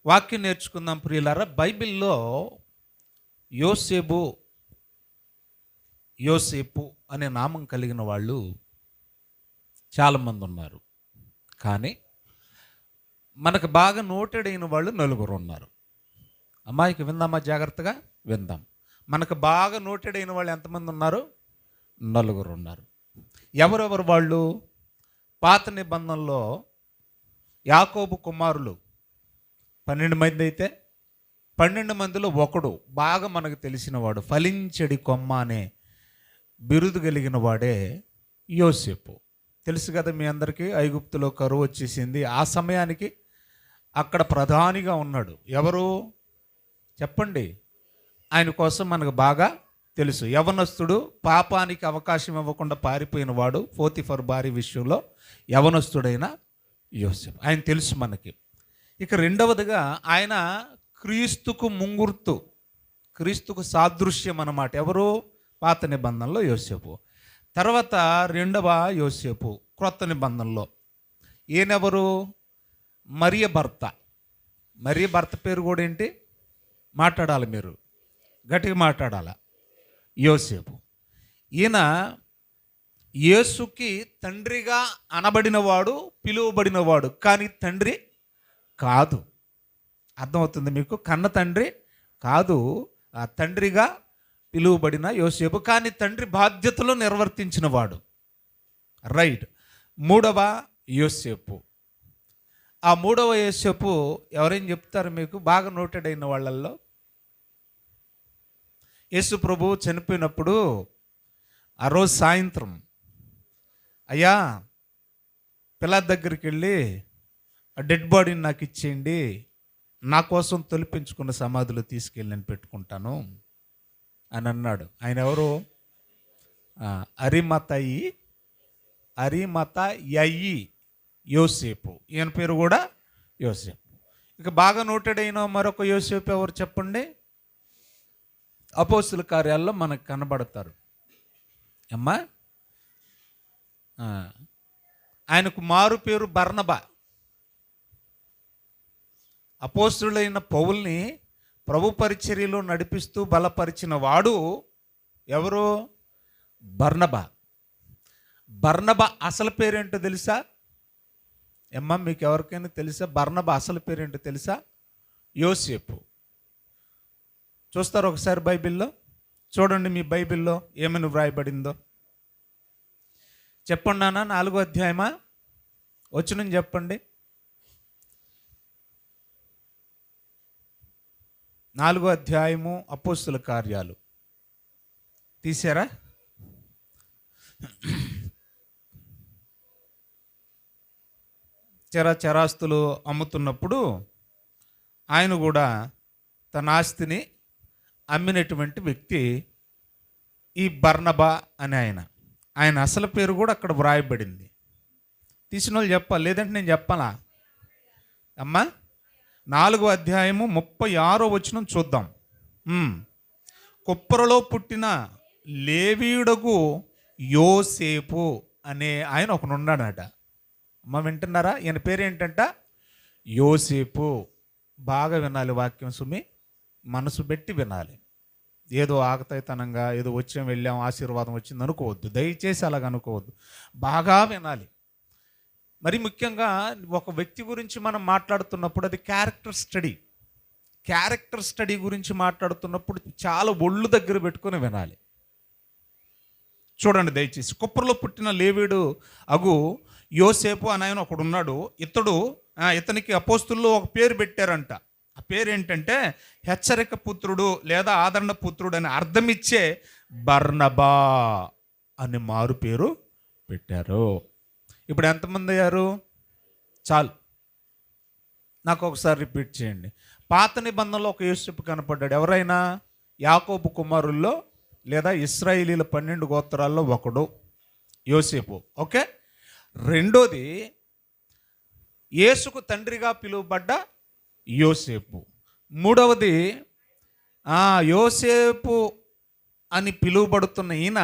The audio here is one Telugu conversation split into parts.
వాక్యం నేర్చుకుందాం ప్రియులారా. బైబిల్లో యోసేపు అనే నామం కలిగిన వాళ్ళు చాలామంది ఉన్నారు. కానీ మనకు బాగా నోటెడ్ అయిన వాళ్ళు నలుగురు ఉన్నారు. అమ్మాయికి విందామా? జాగ్రత్తగా విందాం. మనకు బాగా నోటెడ్ అయిన వాళ్ళు ఎంతమంది ఉన్నారు? నలుగురు ఉన్నారు. ఎవరెవరు వాళ్ళు? పాత నిబంధనలో యాకోబు కుమారులు 12 మంది అయితే 12 మందిలో ఒకడు బాగా మనకు తెలిసినవాడు, ఫలించడి కొమ్మ అనే బిరుదు కలిగిన వాడే యోసేపు. తెలుసు కదా మీ అందరికీ, ఐగుప్తులో కరువు వచ్చేసింది. ఆ సమయానికి అక్కడ ప్రధానిగా ఉన్నాడు. ఎవరు చెప్పండి? ఆయన కోసం మనకు బాగా తెలుసు. యవనస్తుడు, పాపానికి అవకాశం ఇవ్వకుండా పారిపోయిన వాడు, పోతిఫర్ భార్య విషయంలో యవనస్తుడైన యోసేపు. ఆయన తెలుసు మనకి. ఇక రెండవదిగా ఆయన క్రీస్తుకు ముంగుర్తు, క్రీస్తుకు సాదృశ్యం అన్నమాట. ఎవరు? పాత నిబంధనలో యోసేపు. తర్వాత రెండవ యోసేపు క్రొత్త నిబంధనలో. ఈయనెవరు? మరియ భర్త. మరియ భర్త పేరు కూడా ఏంటి? మాట్లాడాలి, మీరు గట్టిగా మాట్లాడాల. యోసేపు. ఈయన యేసుకి తండ్రిగా అనబడినవాడు, పిలువబడినవాడు, కానీ తండ్రి కాదు. అర్థమవుతుంది మీకు? కన్న తండ్రి కాదు, ఆ తండ్రిగా పిలువబడిన యోసేపు, కానీ తండ్రి బాధ్యతలు నిర్వర్తించినవాడు. రైట్. మూడవ యోసేపు. ఆ మూడవ యోసేపు ఎవరైనా చెప్తారు మీకు బాగా నోటెడ్ అయిన వాళ్ళల్లో? యేసు ప్రభు చనిపోయినప్పుడు ఆ రోజు సాయంత్రం, అయ్యా పిల్లల దగ్గరికి వెళ్ళి ఆ డెడ్ బాడీని నాకు ఇచ్చేయండి, నా కోసం తొలిపించుకున్న సమాధిలో తీసుకెళ్ళి నేను పెట్టుకుంటాను అని అన్నాడు. ఆయన ఎవరు? అరిమతయి యోసేపు. ఈయన పేరు కూడా యోసేపు. ఇక బాగా నోటెడ్ అయిన మరొక యోసేపు ఎవరు చెప్పండి? అపోస్తుల కార్యాల్లో మనకు కనబడతారు. అమ్మా, ఆయనకు మారు పేరు బర్నబా. అపోస్తులైన పౌల్ని ప్రభు పరిచర్యలో నడిపిస్తూ బలపరిచిన వాడు ఎవరు? బర్నబా. బర్నబా అసలు పేరేంటో తెలుసా? అమ్మా, మీకు ఎవరికైనా తెలుసా బర్నబా అసలు పేరేంటో తెలుసా? యోసేపు. చూస్తారు ఒకసారి బైబిల్లో? చూడండి మీ బైబిల్లో ఏమని వ్రాయబడిందో. చెప్పండి నాన్న. 4వ అధ్యాయమా? వచనం చెప్పండి. 4వ అధ్యాయము అపోస్తుల కార్యాలు తీసారా? చరాస్తులు అమ్ముతున్నప్పుడు ఆయన కూడా తన ఆస్తిని అమ్మినటువంటి వ్యక్తి ఈ బర్నబా అని ఆయన అసలు పేరు కూడా అక్కడ వ్రాయబడింది. తీసిన వాళ్ళు చెప్పాలి, లేదంటే నేను చెప్పాలా? అమ్మా, 4వ అధ్యాయము 36వ వచనం చూద్దాం. కుప్పరలో పుట్టిన లేవీయుడగు యోసేపు అనే ఆయన ఒకనున్నాడట. అమ్మ వింటున్నారా? ఈయన పేరు ఏంటంట? యోసేపు. బాగా వినాలి వాక్యం సుమి, మనసు పెట్టి వినాలి. ఏదో ఆగతాయితనంగా ఏదో వచ్చాం వెళ్ళాం ఆశీర్వాదం వచ్చింది అనుకోవద్దు, దయచేసి అలాగ అనుకోవద్దు. బాగా వినాలి. మరి ముఖ్యంగా ఒక వ్యక్తి గురించి మనం మాట్లాడుతున్నప్పుడు అది క్యారెక్టర్ స్టడీ గురించి మాట్లాడుతున్నప్పుడు చాలా ఒళ్ళు దగ్గర పెట్టుకొని వినాలి. చూడండి దయచేసి. కుప్పరలో పుట్టిన లేవీయుడు అగు యోసేపు అని ఆయన ఒకడు ఉన్నాడు. ఇతనికి అపోస్తుల్లో ఒక పేరు పెట్టారంట. ఆ పేరు ఏంటంటే హెచ్చరిక పుత్రుడు లేదా ఆదరణ పుత్రుడు అని అర్థమిచ్చే బర్నబా అని మారు పేరు పెట్టారు. ఇప్పుడు ఎంతమంది అయ్యారు? చాలు, నాకు ఒకసారి రిపీట్ చేయండి. పాత నిబంధనలో ఒక యోసేపు కనపడ్డాడు. ఎవరైనా? యాకోబు కుమారుల్లో లేదా ఇశ్రాయేలీల 12 గోత్రాల్లో ఒకడు యోసేపు. ఓకే. రెండోది యేసుకు తండ్రిగా పిలువబడ్డ యోసేపు. మూడవది యోసేపు అని పిలువబడుతున్న ఈయన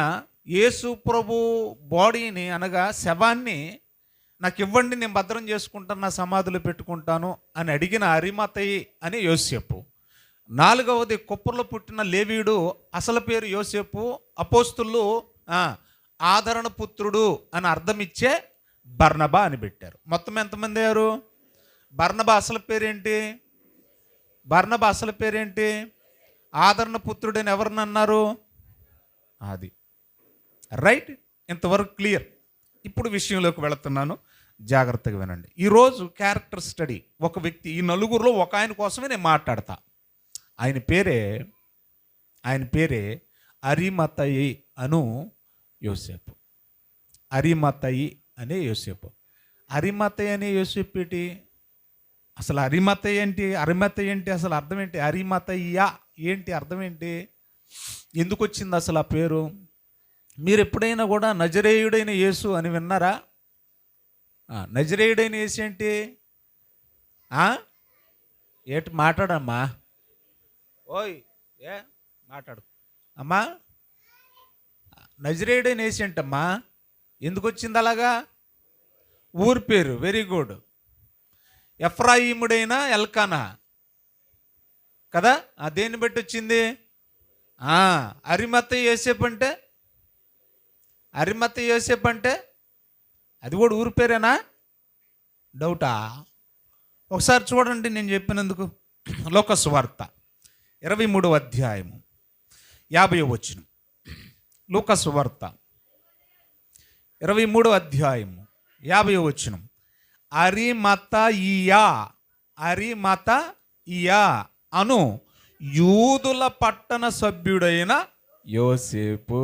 యేసు ప్రభు బాడీని అనగా శవాన్ని నాకు ఇవ్వండి, నేను భద్రం చేసుకుంటాను, నా సమాధిలో పెట్టుకుంటాను అని అడిగిన అరిమతయి అని యోసేపు. 4వది కుప్పర్లో పుట్టిన లేవీయుడు, అసలు పేరు యోసేపు, అపోస్తులు ఆదరణ పుత్రుడు అని అర్థం ఇచ్చే బర్నబా అని పెట్టారు. మొత్తం ఎంతమంది అయ్యారు? బర్నబా అసలు పేరేంటి? ఆదరణ పుత్రుడని ఎవరిని అన్నారు? అది రైట్. ఇంతవరకు క్లియర్. ఇప్పుడు విషయంలోకి వెళుతున్నాను, జాగ్రత్తగా వినండి. ఈరోజు క్యారెక్టర్ స్టడీ. ఒక వ్యక్తి, ఈ నలుగురిలో ఒక ఆయన కోసమే నేను మాట్లాడతా. ఆయన పేరే అరిమతయి అను యోసేపు. అరిమతయి అనే యోసేపు. అరిమతయి అనే యోసేపు ఏంటి అసలు? అరిమతయి ఏంటి అసలు అర్థం ఏంటి? అరిమతయ్య ఏంటి అర్థం ఏంటి? ఎందుకు వచ్చింది అసలు ఆ పేరు? మీరు ఎప్పుడైనా కూడా నజరేయుడైన యేసు అని విన్నారా? నజరేయుడైన యేసు ఏంటి? ఏంటి మాట్లాడమ్మా? ఓయ్ మాట్లాడు అమ్మా. నజరేయుడైన యేసు ఏంటమ్మా? ఎందుకు వచ్చింది అలాగా? ఊరి పేరు. Very good. ఎఫ్రాయిముడైన ఎల్కానా కదా, దేన్ని బట్టి వచ్చింది? అరిమతయి యోసేపు అంటే అది కూడా ఊరి పేరేనా? డౌటా? ఒకసారి చూడండి నేను చెప్పినందుకు. లోకాసు వార్త 23వ అధ్యాయము 50వ వచనం. లోకాసు వార్త 23వ అధ్యాయము 50వ వచనం. అరిమతయియా అను యూదుల పట్టణ సభ్యుడైన యోసేపు.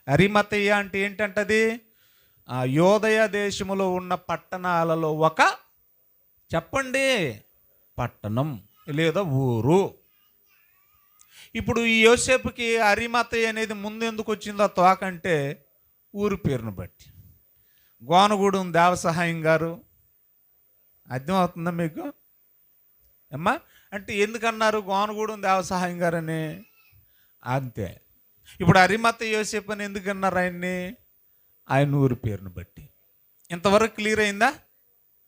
అరిమతయ్య అంటే ఏంటంటది? యోదయ దేశములో ఉన్న పట్టణాలలో ఒక, చెప్పండి, పట్టణం లేదా ఊరు. ఇప్పుడు ఈ యోసేపుకి అరిమతయ్య అనేది ముందు ఎందుకు వచ్చిందో తోకంటే ఊరు పేరును బట్టి. గోనగూడెం దేవసహాయం గారు, అర్థమవుతుందా మీకు అమ్మా? అంటే ఎందుకన్నారు గోనగూడెం దేవసహాయం గారు అని? అంతే. ఇప్పుడు అరిమతయి యోసేపు అని ఎందుకన్నారు ఆయన్ని? ఆయన ఊరి పేరును బట్టి. ఇంతవరకు క్లియర్ అయిందా?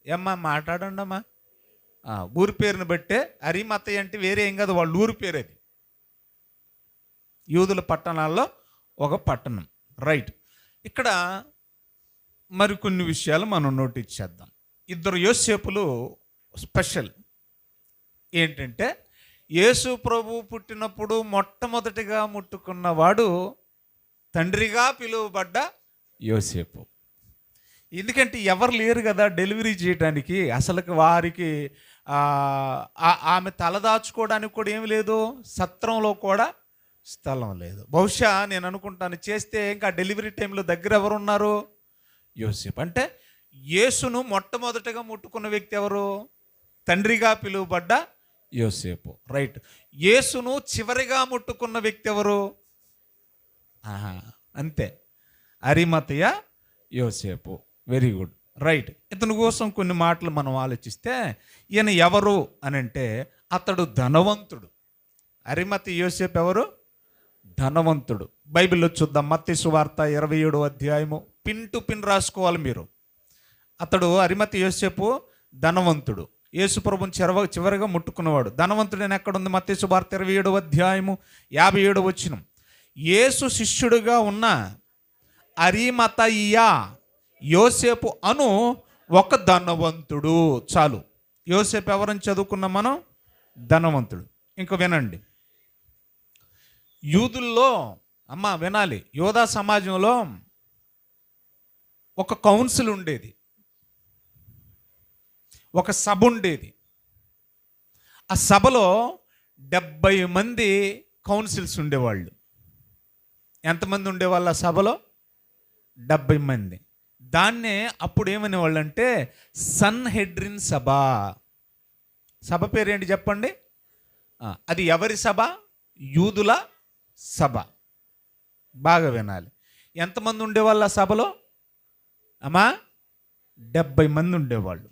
ఏమ్మా మాట్లాడండి అమ్మా. ఊరి పేరును బట్టే. అరిమతయి అంటే వేరే ఏం కాదు, వాళ్ళ ఊరి పేరు అది. యూదుల పట్టణాల్లో ఒక పట్టణం. రైట్. ఇక్కడ మరికొన్ని విషయాలు మనం నోటీస్ చేద్దాం. ఇద్దరు యోసేపులు స్పెషల్ ఏంటంటే, యేసు ప్రభు పుట్టినప్పుడు మొట్టమొదటిగా ముట్టుకున్నవాడు తండ్రిగా పిలువబడ్డ యోసేపు. ఎందుకంటే ఎవరు లేరు కదా డెలివరీ చేయడానికి. అసలుకి వారికి ఆమె తలదాచుకోవడానికి కూడా ఏమి లేదు, సత్రంలో కూడా స్థలం లేదు. బహుశా నేను అనుకుంటాను చేస్తే ఇంకా డెలివరీ టైంలో దగ్గర ఎవరున్నారు? యోసేపు. అంటే యేసును మొట్టమొదటిగా ముట్టుకున్న వ్యక్తి ఎవరు? తండ్రిగా పిలువబడ్డ యోసేపు. రైట్. యేసును చివరిగా ముట్టుకున్న వ్యక్తి ఎవరు? అంతే, అరిమతయ యోసేపు. Very good. రైట్. ఇతని కోసం కొన్ని మాటలు మనం ఆలోచిస్తే, ఈయన ఎవరు అని అంటే అతడు ధనవంతుడు. అరిమతయ యోసేపు ఎవరు? ధనవంతుడు. బైబిల్లో చూద్దాం. మత్తయి సువార్త 27వ అధ్యాయము. పిన్ టు పిన్ రాసుకోవాలి మీరు. అతడు అరిమతయ యోసేపు ధనవంతుడు. యేసు ప్రభుని చివరిగా ముట్టుకున్నవాడు. ధనవంతుడు అని ఎక్కడుంది? మత్తయి సువార్త 27వ అధ్యాయము 57వ వచనం. యేసు శిష్యుడిగా ఉన్న అరిమతయియ యోసేపు అను ఒక ధనవంతుడు. చాలు. యోసేపు ఎవరని చదువుకున్నాం మనం? ధనవంతుడు. ఇంక వినండి. యూదుల్లో వినాలి, యోధా సమాజంలో ఒక కౌన్సిల్ ఉండేది, ఒక సభ ఉండేది. ఆ సభలో 70 మంది కౌన్సిల్స్ ఉండేవాళ్ళు. ఎంతమంది ఉండేవాళ్ళు ఆ సభలో? 70 మంది. దాన్నే అప్పుడు ఏమనేవాళ్ళు అంటే సన్హెడ్రిన్ సభ. సభ పేరేంటి చెప్పండి? అది ఎవరి సభ? యూదుల సభ. బాగా వినాలి. ఎంతమంది ఉండేవాళ్ళు ఆ సభలో? 70 మంది ఉండేవాళ్ళు.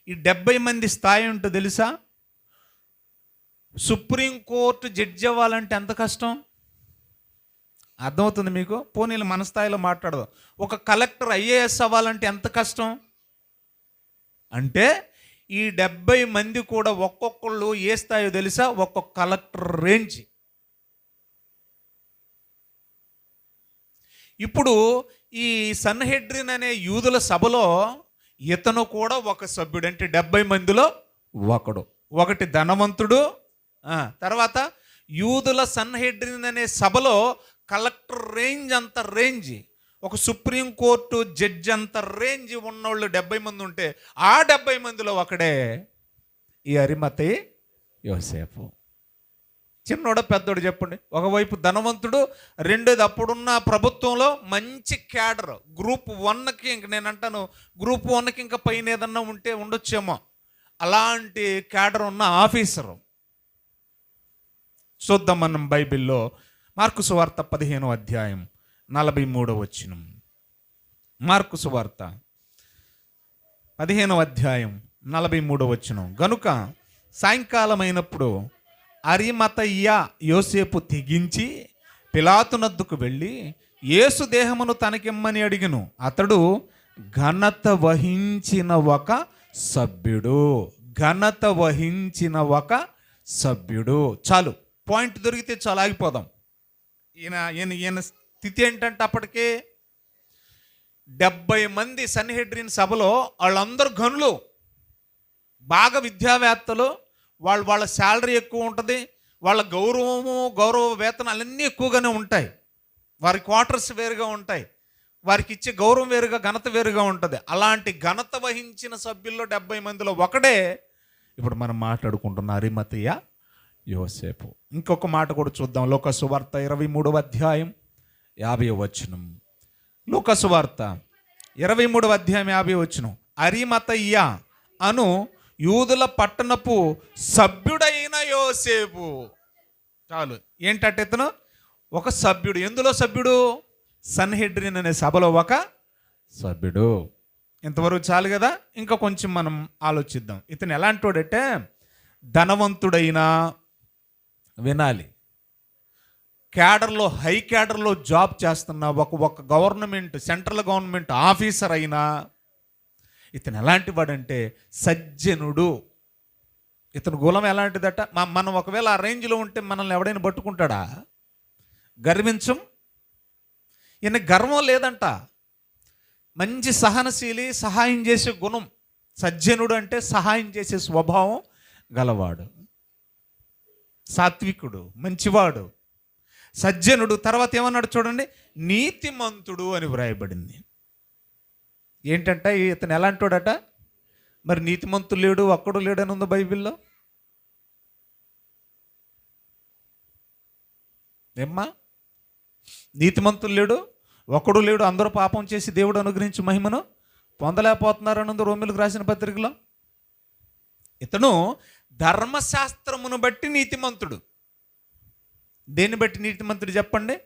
ఈ 70 మంది స్థాయి ఉంటో తెలుసా? సుప్రీంకోర్టు జడ్జి అవ్వాలంటే ఎంత కష్టం? అర్థమవుతుంది మీకు? పోనీలు మన స్థాయిలో మాట్లాడదాం. ఒక కలెక్టర్ ఐఏఎస్ అవ్వాలంటే ఎంత కష్టం అంటే, ఈ 70 మంది కూడా ఒక్కొక్కళ్ళు ఏ స్థాయో తెలుసా? ఒక్కొక్క కలెక్టర్ రేంజ్. ఇప్పుడు ఈ సన్హెడ్రిన్ అనే యూదుల సభలో ఇతను కూడా ఒక సభ్యుడు. అంటే 70 మందిలో ఒకటి ధనవంతుడు. తర్వాత యూదుల సన్హెడ్రిన్ అనే సభలో కలెక్టర్ రేంజ్ అంత రేంజ్, ఒక సుప్రీంకోర్టు జడ్జి అంత రేంజ్ ఉన్నోళ్ళు 70 మంది ఉంటే, ఆ 70 మందిలో ఒకడే ఈ అరిమతయి యోసేపు. చిన్నోడ పెద్దోడు చెప్పండి. ఒకవైపు ధనవంతుడు, రెండోది అప్పుడున్న ప్రభుత్వంలో మంచి క్యాడర్. గ్రూప్ 1కి ఇంక నేను అంటాను, గ్రూప్ 1కి ఇంకా పైన ఏదన్నా ఉంటే ఉండొచ్చేమో, అలాంటి క్యాడర్ ఉన్న ఆఫీసరు. చూద్దాం మనం బైబిల్లో మార్కు సువార్త 15వ అధ్యాయం 43వ వచనం. మార్కు సువార్త 15వ అధ్యాయం 43వ వచనం. గనుక సాయంకాలం అయినప్పుడు అరిమతయ్య యోసేపు తెగించి పిలాతునద్దుకు వెళ్ళి యేసు దేహమును తనకిమ్మని అడిగెను. అతడు ఘనత వహించిన ఒక సభ్యుడు. చాలు, పాయింట్ దొరికితే చాలు, ఆగిపోదాం. ఈయన స్థితి ఏంటంటే, అప్పటికే 70 మంది సన్హెడ్రిన్ సభలో వాళ్ళందరూ ఘనులు, బాగా విద్యావేత్తలు. వాళ్ళ శాలరీ ఎక్కువ ఉంటుంది, వాళ్ళ గౌరవ వేతనాలు అన్నీ ఎక్కువగానే ఉంటాయి. వారి క్వార్టర్స్ వేరుగా ఉంటాయి, వారికి ఇచ్చే గౌరవం వేరుగా, ఘనత వేరుగా ఉంటుంది. అలాంటి ఘనత వహించిన సభ్యుల్లో 70 మందిలో ఒకడే ఇప్పుడు మనం మాట్లాడుకుంటున్న అరిమతయ్య యోసేపు. ఇంకొక మాట కూడా చూద్దాం. లూకా సువార్త 23వ అధ్యాయం 50వ వచనం. లూకా సువార్త 23వ అధ్యాయం 50వ వచనం. అరిమతయ్య అను యూదుల పట్టణపు సభ్యుడైన యోసేపు. చాలు, ఏంటంటే ఇతను ఒక సభ్యుడు. ఎందులో సభ్యుడు? సన్హెడ్రిన్ అనే సభలో ఒక సభ్యుడు. ఇంతవరకు చాలు కదా. ఇంకా కొంచెం మనం ఆలోచిద్దాం. ఇతను ఎలాంటి వాడంటే, ధనవంతుడైనా, వినాలి, క్యాడర్లో, హై క్యాడర్లో జాబ్ చేస్తున్న ఒక గవర్నమెంట్, సెంట్రల్ గవర్నమెంట్ ఆఫీసర్ అయినా, ఇతను ఎలాంటి వాడంటే సజ్జనుడు. ఇతను గుణం ఎలాంటిదట? మనం ఒకవేళ ఆ రేంజ్లో ఉంటే మనల్ని ఎవడైనా పట్టుకుంటాడా? గర్వించం. ఈయన గర్వం లేదంట. మంచి సహనశీలి, సహాయం చేసే గుణం. సజ్జనుడు అంటే సహాయం చేసే స్వభావం గలవాడు, సాత్వికుడు, మంచివాడు, సజ్జనుడు. తర్వాత ఏమన్నాడు చూడండి, నీతిమంతుడు అని వ్రాయబడింది. ఏంటంటే ఇతను ఎలాంటోడట? మరి నీతిమంతుడు లేడు, ఒక్కడు లేడు అని ఉంది బైబిల్లో. ఏమ్మా, నీతిమంతులు లేడు, ఒక్కడు లేడు, అందరూ పాపం చేసి దేవుడు అనుగ్రహించి మహిమను పొందలేకపోతున్నారని ఉంది రోమిలకు రాసిన పత్రికలో. ఇతను ధర్మశాస్త్రమును బట్టి నీతిమంతుడు. దేన్ని బట్టి నీతిమంతుడు చెప్పండి?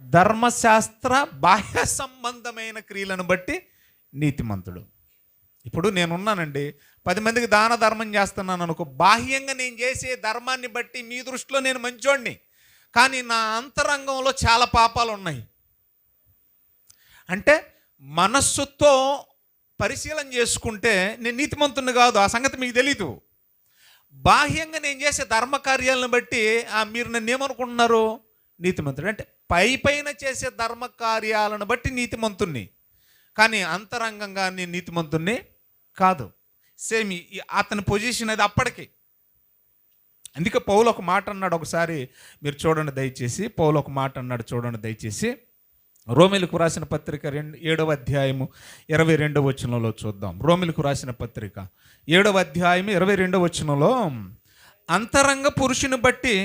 ధర్మశాస్త్ర బాహ్య సంబంధమైన క్రియలను బట్టి నీతిమంతుడు. ఇప్పుడు నేనున్నానండి, 10 మందికి దాన ధర్మం చేస్తున్నాను అనుకో, బాహ్యంగా నేను చేసే ధర్మాన్ని బట్టి మీ దృష్టిలో నేను మంచోడిని, కానీ నా అంతరంగంలో చాలా పాపాలు ఉన్నాయి. అంటే మనస్సుతో పరిశీలన చేసుకుంటే నేను నీతిమంతుని కాదు, ఆ సంగతి మీకు తెలీదు. బాహ్యంగా నేను చేసే ధర్మకార్యాలను బట్టి మీరు నన్ను ఏమనుకుంటున్నారు? నీతిమంతుడు. అంటే పైన చేసే ధర్మకార్యాలను బట్టి నీతిమంతుణ్ణి, కానీ అంతరంగంగా నేను నీతిమంతుణ్ణి కాదు. సేమ్ అతని పొజిషన్ అది అప్పటికి. అందుకే పౌలు ఒక మాట అన్నాడు ఒకసారి, మీరు చూడండి దయచేసి. పౌలు ఒక మాట అన్నాడు చూడండి దయచేసి. రోమిలకు రాసిన పత్రిక 7వ అధ్యాయము 22వ వచనంలో చూద్దాం. రోమిలకు రాసిన పత్రిక 7వ అధ్యాయం 22వ వచనంలో, అంతరంగ పురుషుని బట్టి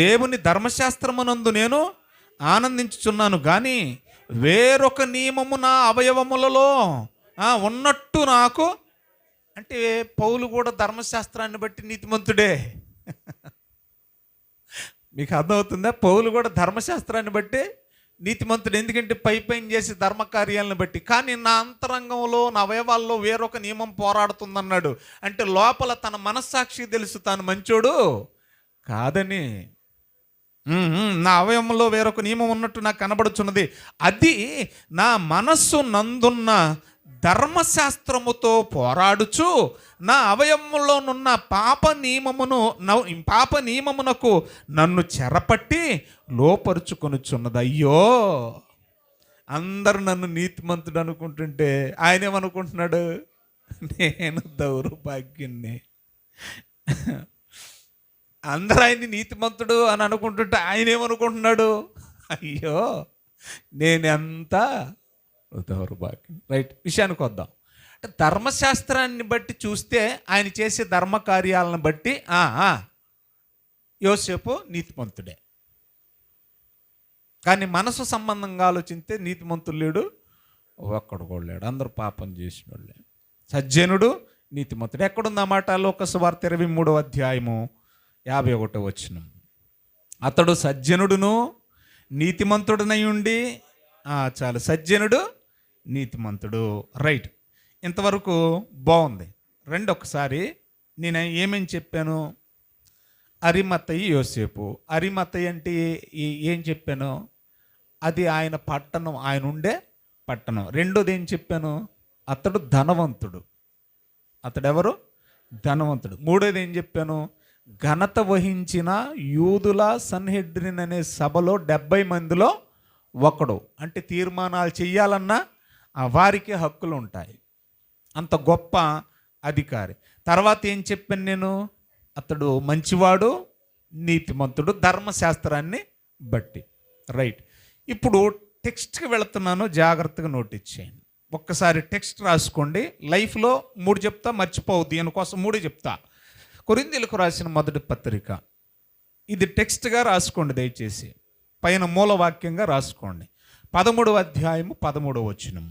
దేవుని ధర్మశాస్త్రమునందు నేను ఆనందించుచున్నాను, కానీ వేరొక నియమము నా అవయవములలో ఉన్నట్టు నాకు. అంటే పౌలు కూడా ధర్మశాస్త్రాన్ని బట్టి నీతిమంతుడే. మీకు అర్థమవుతుందా? పౌలు కూడా ధర్మశాస్త్రాన్ని బట్టి నీతిమంతుడు. ఎందుకంటే పైన చేసే ధర్మకార్యాలను బట్టి. కానీ నా అంతరంగంలో, నా అవయవాల్లో వేరొక నియమం పోరాడుతుందన్నాడు. అంటే లోపల తన మనస్సాక్షి తెలుసు తాను మంచోడు కాదని. నా అవయవంలో వేరొక నియమం ఉన్నట్టు నాకు కనబడుచున్నది. అది నా మనస్సు నందున్న ధర్మశాస్త్రముతో పోరాడుచు నా అవయవములోనున్న పాప నియమమునకు నన్ను చెరపట్టి లోపరుచుకొనుచున్నది. అయ్యో, అందరు నన్ను నీతిమంతుడు అనుకుంటుంటే ఆయన ఏమనుకుంటున్నాడు? నేను దౌర్భాగ్యుణ్ణి. అందరూ ఆయన్ని నీతిమంతుడు అని అనుకుంటుంటే ఆయన ఏమనుకుంటున్నాడు? అయ్యో, నేనెంత దౌర్భాగ్యం. రైట్, విషయానికి వద్దాం. అంటే ధర్మశాస్త్రాన్ని బట్టి చూస్తే ఆయన చేసే ధర్మ కార్యాలను బట్టి యోసేపు నీతిమంతుడే. కానీ మనసు సంబంధంగా ఆలోచిస్తే నీతిమంతుడు లేడు, ఒక్కడు కూడా లేడు. అందరూ పాపం చేసిన వాళ్ళే. సజ్జనుడు నీతిమంతుడు. ఎక్కడుందన్నమాట? లోకసువార్త 23వ అధ్యాయము 51వ వచనం. అతడు సజ్జనుడును నీతిమంతుడనై ఉండి చాలు, సజ్జనుడు నీతిమంతుడు. రైట్, ఇంతవరకు బాగుంది. రండి ఒకసారి నేను ఏమేమి చెప్పాను. అరిమతయి యోసేపు. అరిమతయి అంటే ఏం చెప్పాను? అది ఆయన పట్టణం, ఆయన ఉండే పట్టణం. రెండోది ఏం చెప్పాను? అతడు ధనవంతుడు. అతడెవరు? ధనవంతుడు. మూడోది ఏం చెప్పాను? ఘనత వహించిన యూదుల సన్హెడ్రిన్ అనే సభలో 70 మందిలో ఒకడు. అంటే తీర్మానాలు చెయ్యాలన్నా వారికి హక్కులు ఉంటాయి. అంత గొప్ప అధికారి. తర్వాత ఏం చెప్పాను నేను? అతడు మంచివాడు, నీతిమంతుడు ధర్మశాస్త్రాన్ని బట్టి. రైట్, ఇప్పుడు టెక్స్ట్కి వెళుతున్నాను, జాగ్రత్తగా నోట్ ఇచ్చేయండి. ఒక్కసారి టెక్స్ట్ రాసుకోండి. లైఫ్లో 3 చెప్తా, మర్చిపోవద్దు. దీనికోసం 3 చెప్తా. కొరింథీయులకు రాసిన మొదటి పత్రిక, ఇది టెక్స్ట్గా రాసుకోండి దయచేసి. పైన మూలవాక్యంగా రాసుకోండి. 13వ అధ్యాయము 13వ వచనం.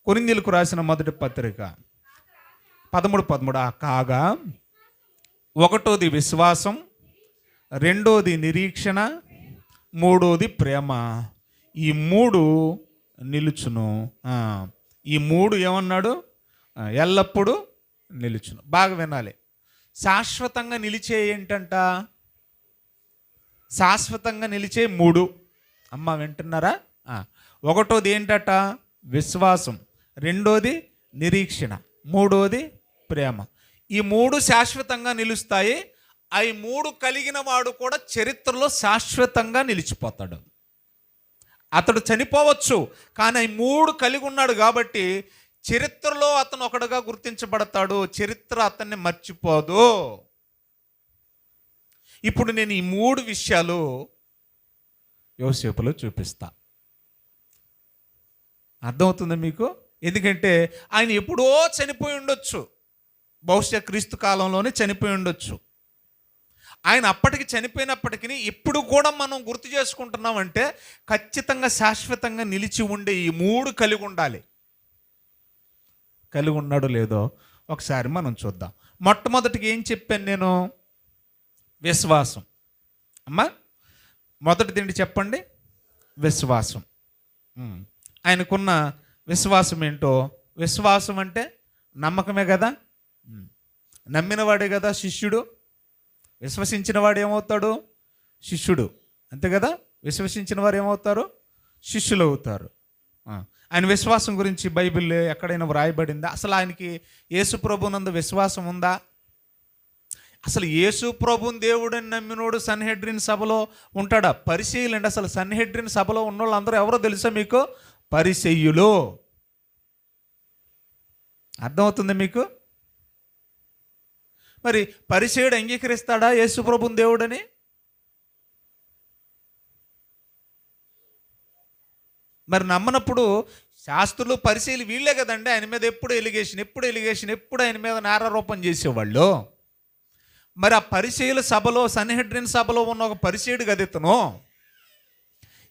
కొరింథీయులకు రాసిన మొదటి పత్రిక 13:13. కాగా ఒకటోది విశ్వాసం, రెండోది నిరీక్షణ, మూడోది ప్రేమ. ఈ 3 నిలుచును. ఈ 3 ఏమన్నాడు? ఎల్లప్పుడూ నిలుచును. బాగా వినాలి. శాశ్వతంగా నిలిచే ఏంటంట? శాశ్వతంగా నిలిచే 3. అమ్మ వింటున్నారా? ఒకటోది ఏంటట? విశ్వాసం, రెండోది నిరీక్షణ, మూడోది ప్రేమ. ఈ 3 శాశ్వతంగా నిలుస్తాయి. అవి 3 కలిగిన వాడు కూడా చరిత్రలో శాశ్వతంగా నిలిచిపోతాడు. అతడు చనిపోవచ్చు, కానీ అవి 3 కలిగి ఉన్నాడు కాబట్టి చరిత్రలో అతను ఒకడుగా గుర్తించబడతాడు. చరిత్ర అతన్ని మర్చిపోదు. ఇప్పుడు నేను ఈ 3 విషయాలు యోసేపులో చూపిస్తా. అర్థమవుతుందా మీకు? ఎందుకంటే ఆయన ఎప్పుడో చనిపోయి ఉండొచ్చు, బహుశా క్రీస్తు కాలంలోనే చనిపోయి ఉండొచ్చు. ఆయన అప్పటికి చనిపోయినప్పటికీ ఇప్పుడు కూడా మనం గుర్తు చేసుకుంటున్నామంటే ఖచ్చితంగా శాశ్వతంగా నిలిచి ఉండే ఈ 3 కలిగి ఉండాలి. కలిగి ఉన్నాడో లేదో ఒకసారి మనం చూద్దాం. మొట్టమొదటిగా ఏం చెప్పాను నేను? విశ్వాసం. అమ్మా, మొదటిది ఏంటి చెప్పండి? విశ్వాసం. ఆయనకున్న విశ్వాసం ఏంటో? విశ్వాసం అంటే నమ్మకమే కదా. నమ్మినవాడే కదా శిష్యుడు. విశ్వసించిన వాడు ఏమవుతాడు? శిష్యుడు. అంతే కదా. విశ్వసించిన వారు ఏమవుతారు? శిష్యులు అవుతారు. ఆయన విశ్వాసం గురించి బైబిల్లో ఎక్కడైనా వ్రాయబడిందా? అసలు ఆయనకి యేసు ప్రభునందు విశ్వాసం ఉందా? అసలు యేసు ప్రభుని దేవుడని నమ్మినోడు సన్హెడ్రిన్ సభలో ఉంటాడా? పరిసయ్యులండి. అసలు సన్హెడ్రిన్ సభలో ఉన్నోళ్ళు అందరూ ఎవరో తెలుసా మీకు? పరిసయ్యులు. అర్థమవుతుంది మీకు? మరి పరిసయ్యుడు అంగీకరిస్తాడా యేసు ప్రభుని దేవుడని? మరి నమ్మనప్పుడు శాస్త్రులు పరిశీలి వీళ్ళే కదండి ఆయన మీద ఎప్పుడు ఎలిగేషన్ ఆయన మీద నేరారోపణ చేసేవాళ్ళు. మరి ఆ పరిసయ్యుల సభలో, సన్హెడ్రిన్ సభలో ఉన్న ఒక పరిసయ్యుడు కదా ఇతను.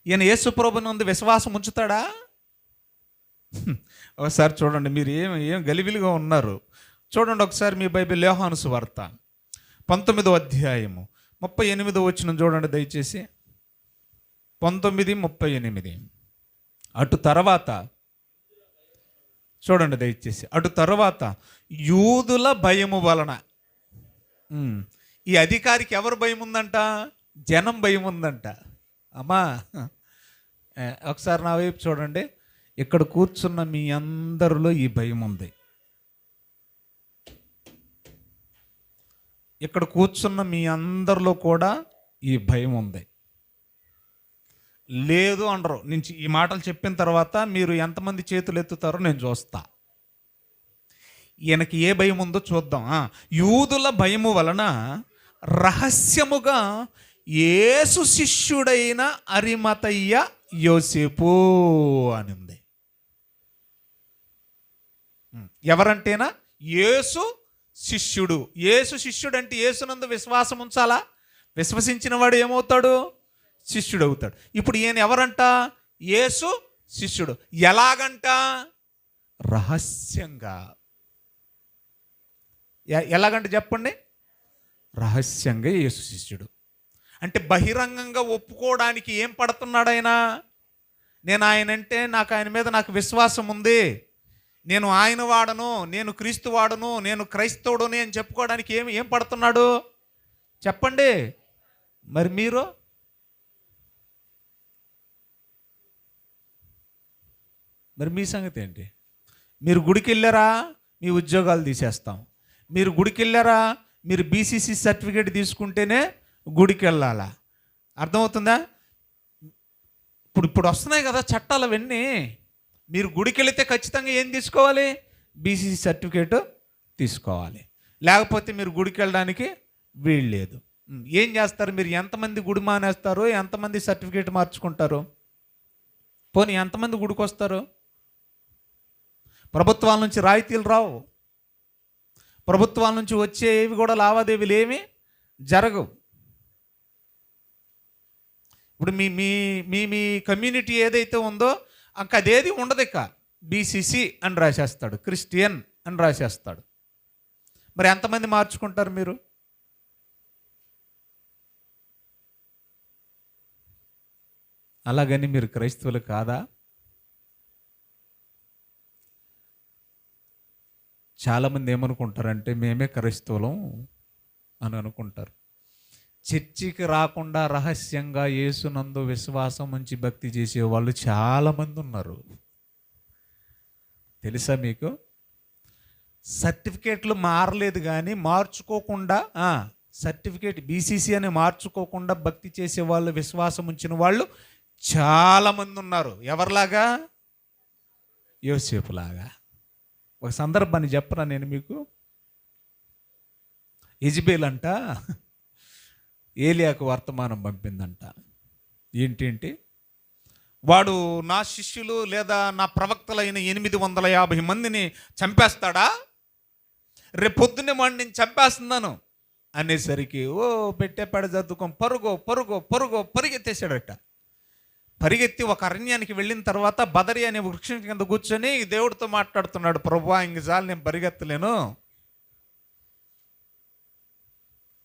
ఈయన యేసు ప్రభునందు విశ్వాసం ఉంచుతాడా? ఒకసారి చూడండి, మీరు ఏం గలిబిలిగా ఉన్నారు. చూడండి ఒకసారి మీ బైబిల్ యోహాను సువార్త 19వ అధ్యాయము 38వ వచనం చూడండి దయచేసి. 19:38. అటు తర్వాత చూడండి దయచేసి. అటు తర్వాత యూదుల భయము వలన. ఈ అధికారికి ఎవరు భయం ఉందంట? జనం భయం ఉందంట. అమ్మా ఒకసారి నా వైపు చూడండి. ఇక్కడ కూర్చున్న మీ అందరిలో ఈ భయం ఉంది. ఇక్కడ కూర్చున్న మీ అందరిలో కూడా ఈ భయం ఉంది. లేదు అనరు. నుంచి ఈ మాటలు చెప్పిన తర్వాత మీరు ఎంతమంది చేతులు ఎత్తుతారో నేను చూస్తా. ఈయనకి ఏ భయం ఉందో చూద్దాం. యూదుల భయము వలన రహస్యముగా యేసు శిష్యుడైన అరిమతయ్య యోసేపు అని ఉంది. ఎవరంటేనా? యేసు శిష్యుడు. యేసు శిష్యుడు అంటే యేసునందు విశ్వాసం ఉంచాలా? విశ్వసించిన వాడు ఏమవుతాడు? శిష్యుడు అవుతాడు. ఇప్పుడు ఈయన ఎవరంట? యేసు శిష్యుడు. ఎలాగంట? రహస్యంగా. ఎలాగంటే చెప్పండి? రహస్యంగా యేసు శిష్యుడు. అంటే బహిరంగంగా ఒప్పుకోవడానికి ఏం పడుతున్నాడు ఆయన? నేను ఆయనంటే ఆయన మీద నాకు విశ్వాసం ఉంది, నేను ఆయన వాడను, నేను క్రీస్తు వాడను, నేను క్రైస్తవుడుని అని చెప్పుకోవడానికి ఏం పడుతున్నాడు చెప్పండి. మరి మీ సంగతి ఏంటి? మీరు గుడికి వెళ్ళారా? మీ ఉద్యోగాలు తీసేస్తాం. మీరు గుడికి వెళ్ళారా? మీరు బీసీసీ సర్టిఫికేట్ తీసుకుంటేనే గుడికి వెళ్ళాలా? అర్థమవుతుందా? ఇప్పుడు వస్తున్నాయి కదా చట్టాలు అవన్నీ. మీరు గుడికి వెళితే ఖచ్చితంగా ఏం తీసుకోవాలి? బీసీసీ సర్టిఫికేట్ తీసుకోవాలి. లేకపోతే మీరు గుడికి వెళ్ళడానికి వీలు లేదు. ఏం చేస్తారు మీరు? ఎంతమంది గుడి మానేస్తారు? ఎంతమంది సర్టిఫికేట్ మార్చుకుంటారు? పోనీ ఎంతమంది గుడికి వస్తారు? ప్రభుత్వాల నుంచి రాయితీలు రావు. ప్రభుత్వాల నుంచి వచ్చేవి కూడా లావాదేవీలు ఏమి జరగవు. ఇప్పుడు మీ మీ మీ కమ్యూనిటీ ఏదైతే ఉందో అంక అదేది ఉండదు. ఇక బీసీసీ అని రాసేస్తాడు, క్రిస్టియన్ అని రాసేస్తాడు. మరి ఎంతమంది మార్చుకుంటారు మీరు? అలాగని మీరు క్రైస్తవులు కాదా? చాలామంది ఏమనుకుంటారంటే మేమే క్రైస్తవులం అని అనుకుంటారు. చర్చికి రాకుండా రహస్యంగా యేసునందు విశ్వాసం ఉంచి భక్తి చేసే వాళ్ళు చాలామంది ఉన్నారు. తెలుసా మీకు? సర్టిఫికేట్లు మారలేదు కానీ మార్చుకోకుండా సర్టిఫికేట్ బీసీసీ అని మార్చుకోకుండా భక్తి చేసే వాళ్ళు, విశ్వాసం ఉంచిన వాళ్ళు చాలామంది ఉన్నారు. ఎవరిలాగా? యోసేపులాగా. ఒక సందర్భాన్ని చెప్పరా నేను మీకు. యెజబెల్ అంట ఏలియాకు వర్తమానం పంపిందంట. ఏంటి? వాడు నా శిష్యులు లేదా నా ప్రవక్తలైన 850 మందిని చంపేస్తాడా? రేపు పొద్దున్నే వాడిని నేను చంపేస్తున్నాను అనేసరికి పెట్టేపాడు జద్దుకొని పరిగెత్తేసాడట. పరిగెత్తి ఒక అరణ్యానికి వెళ్ళిన తర్వాత బదరి అనే వృక్షం కింద కూర్చొని దేవుడితో మాట్లాడుతున్నాడు. ప్రభువా, ఇంక చాలు, నేను పరిగెత్తలేను,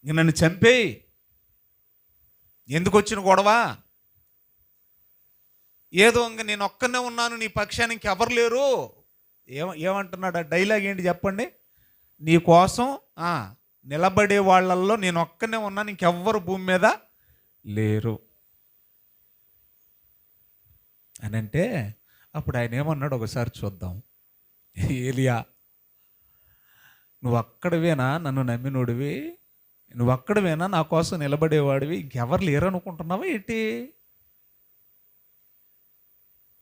నన్ను చంపేయి, ఎందుకు వచ్చిన గొడవ? ఏదో ఇంక నేను ఒక్కనే ఉన్నాను, నీ పక్షానికి ఎవరు లేరు. ఏమంటున్నాడు? ఆ డైలాగ్ ఏంటి చెప్పండి? నీ కోసం నిలబడే వాళ్ళల్లో నేను ఒక్కనే ఉన్నాను, ఇంకెవ్వరు భూమి మీద లేరు అని అంటే, అప్పుడు ఆయన ఏమన్నాడు ఒకసారి చూద్దాం. ఏలియా, నువ్వు అక్కడవేనా నన్ను నమ్మినోడివి? నువ్వు అక్కడవేనా నా కోసం నిలబడేవాడివి? ఇంకెవరు లేరు అనుకుంటున్నావా ఏంటి?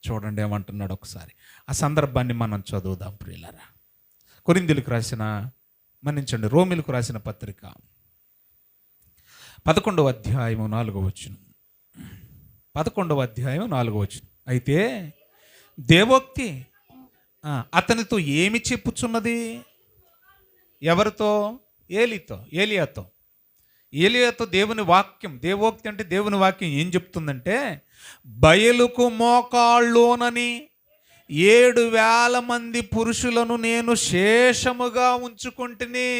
చూడండి ఏమంటున్నాడు ఒకసారి. ఆ సందర్భాన్ని మనం చదువుదాం ప్రియులారా. రోమిలకు రాసిన పత్రిక 11వ అధ్యాయము 4వ వచనం. 11వ అధ్యాయం 4వ వచనం. అయితే దేవోక్తి అతనితో ఏమి చెప్పుచున్నది? ఎవరితో? ఏలియాతో దేవుని వాక్యం. దేవోక్తి అంటే దేవుని వాక్యం ఏం చెప్తుందంటే, బయలుకు మోకాళ్ళోనని 7,000 మంది పురుషులను నేను శేషముగా ఉంచుకుంటుని.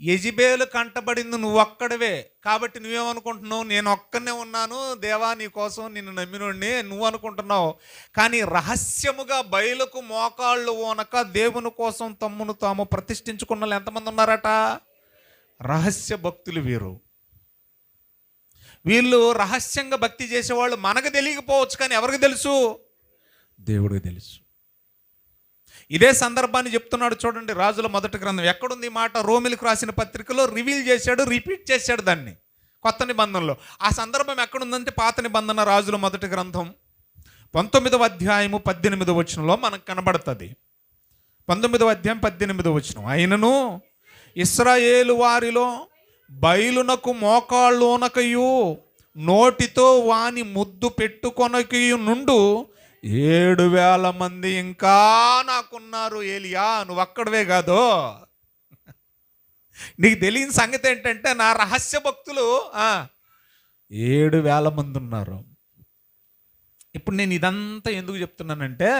యెజబెలు కంటబడింది నువ్వు ఒక్కడవే కాబట్టి నువ్వేమనుకుంటున్నావు? నేను ఒక్కనే ఉన్నాను దేవా, నీ కోసం నిన్ను నమ్మినోడిని నువ్వు అనుకుంటున్నావు. కానీ రహస్యముగా బయలుకు మోకాళ్ళు ఓనక దేవుని కోసం తమ్మును తాము ప్రతిష్ఠించుకున్న ఎంతమంది ఉన్నారట? రహస్య భక్తులు వీరు. వీళ్ళు రహస్యంగా భక్తి చేసేవాళ్ళు మనకు తెలియకపోవచ్చు, కానీ ఎవరికి తెలుసు? దేవుడికి తెలుసు. ఇదే సందర్భాన్ని చెప్తున్నాడు చూడండి, రాజుల మొదటి గ్రంథం. ఎక్కడుంది ఈ మాట? రోమిలకు రాసిన పత్రికలో రివీల్ చేశాడు, రిపీట్ చేశాడు దాన్ని కొత్త నిబంధనలో. ఆ సందర్భం ఎక్కడుందంటే పాత నిబంధన రాజుల మొదటి గ్రంథం 19వ అధ్యాయము 18వ వచనంలో మనకు కనబడుతుంది. 19వ అధ్యాయం 18వ వచనం. అయినను ఇశ్రాయేలు వారిలో బయలునకు మోకాళ్ళోనకయు నోటితో వాని ముద్దు పెట్టుకొనకయు నుండు 7,000 మంది ఇంకా నాకున్నారు. ఏలియా, నువ్వు అక్కడవే కాదు. నీకు తెలియని సంగతి ఏంటంటే నా రహస్య భక్తులు 7,000 మంది ఉన్నారు. ఇప్పుడు నేను ఇదంతా ఎందుకు చెప్తున్నానంటే,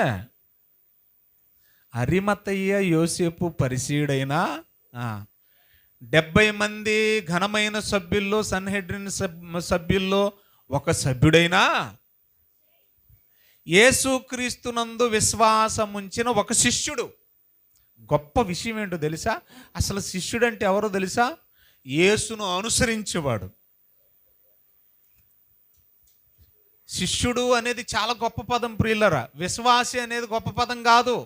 అరిమతయ్య యోసేపు పరిసీయుడైనా 70 మంది ఘనమైన సభ్యుల్లో, సన్హెడ్రిన్ సభ్యుల్లో ఒక సభ్యుడైనా, యేసుక్రీస్తునందు విశ్వాసం ఉంచిన ఒక శిష్యుడు. గొప్ప విషయం ఏంటో తెలుసా? అసలు శిష్యుడు అంటే ఎవరో తెలుసా? యేసును అనుసరించేవాడు. శిష్యుడు అనేది చాలా గొప్ప పదం ప్రియులరా. విశ్వాసి అనేది గొప్ప పదం కాదు.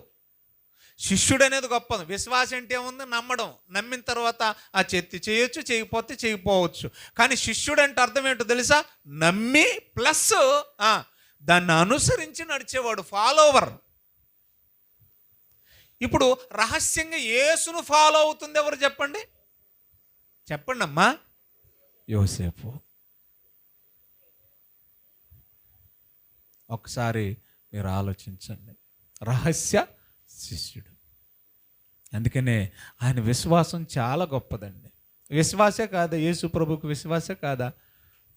శిష్యుడు అనేది గొప్ప పదం. విశ్వాసి అంటే ఏముంది? నమ్మడం. నమ్మిన తర్వాత ఆ చేయొచ్చు, చేయకపోతే చేయకపోవచ్చు. కానీ శిష్యుడు అంటే అర్థం ఏంటో తెలుసా? నమ్మి ప్లస్ దాన్ని అనుసరించి నడిచేవాడు, ఫాలోవర్. ఇప్పుడు రహస్యంగా యేసును ఫాలో అవుతుంది ఎవరు చెప్పండి? చెప్పండి అమ్మా. యోసేపు. ఒకసారి మీరు ఆలోచించండి. రహస్య శిష్యుడు. అందుకనే ఆయన విశ్వాసం చాలా గొప్పదండి. విశ్వాసే కాదా? యేసు ప్రభుకు విశ్వాసే కాదా?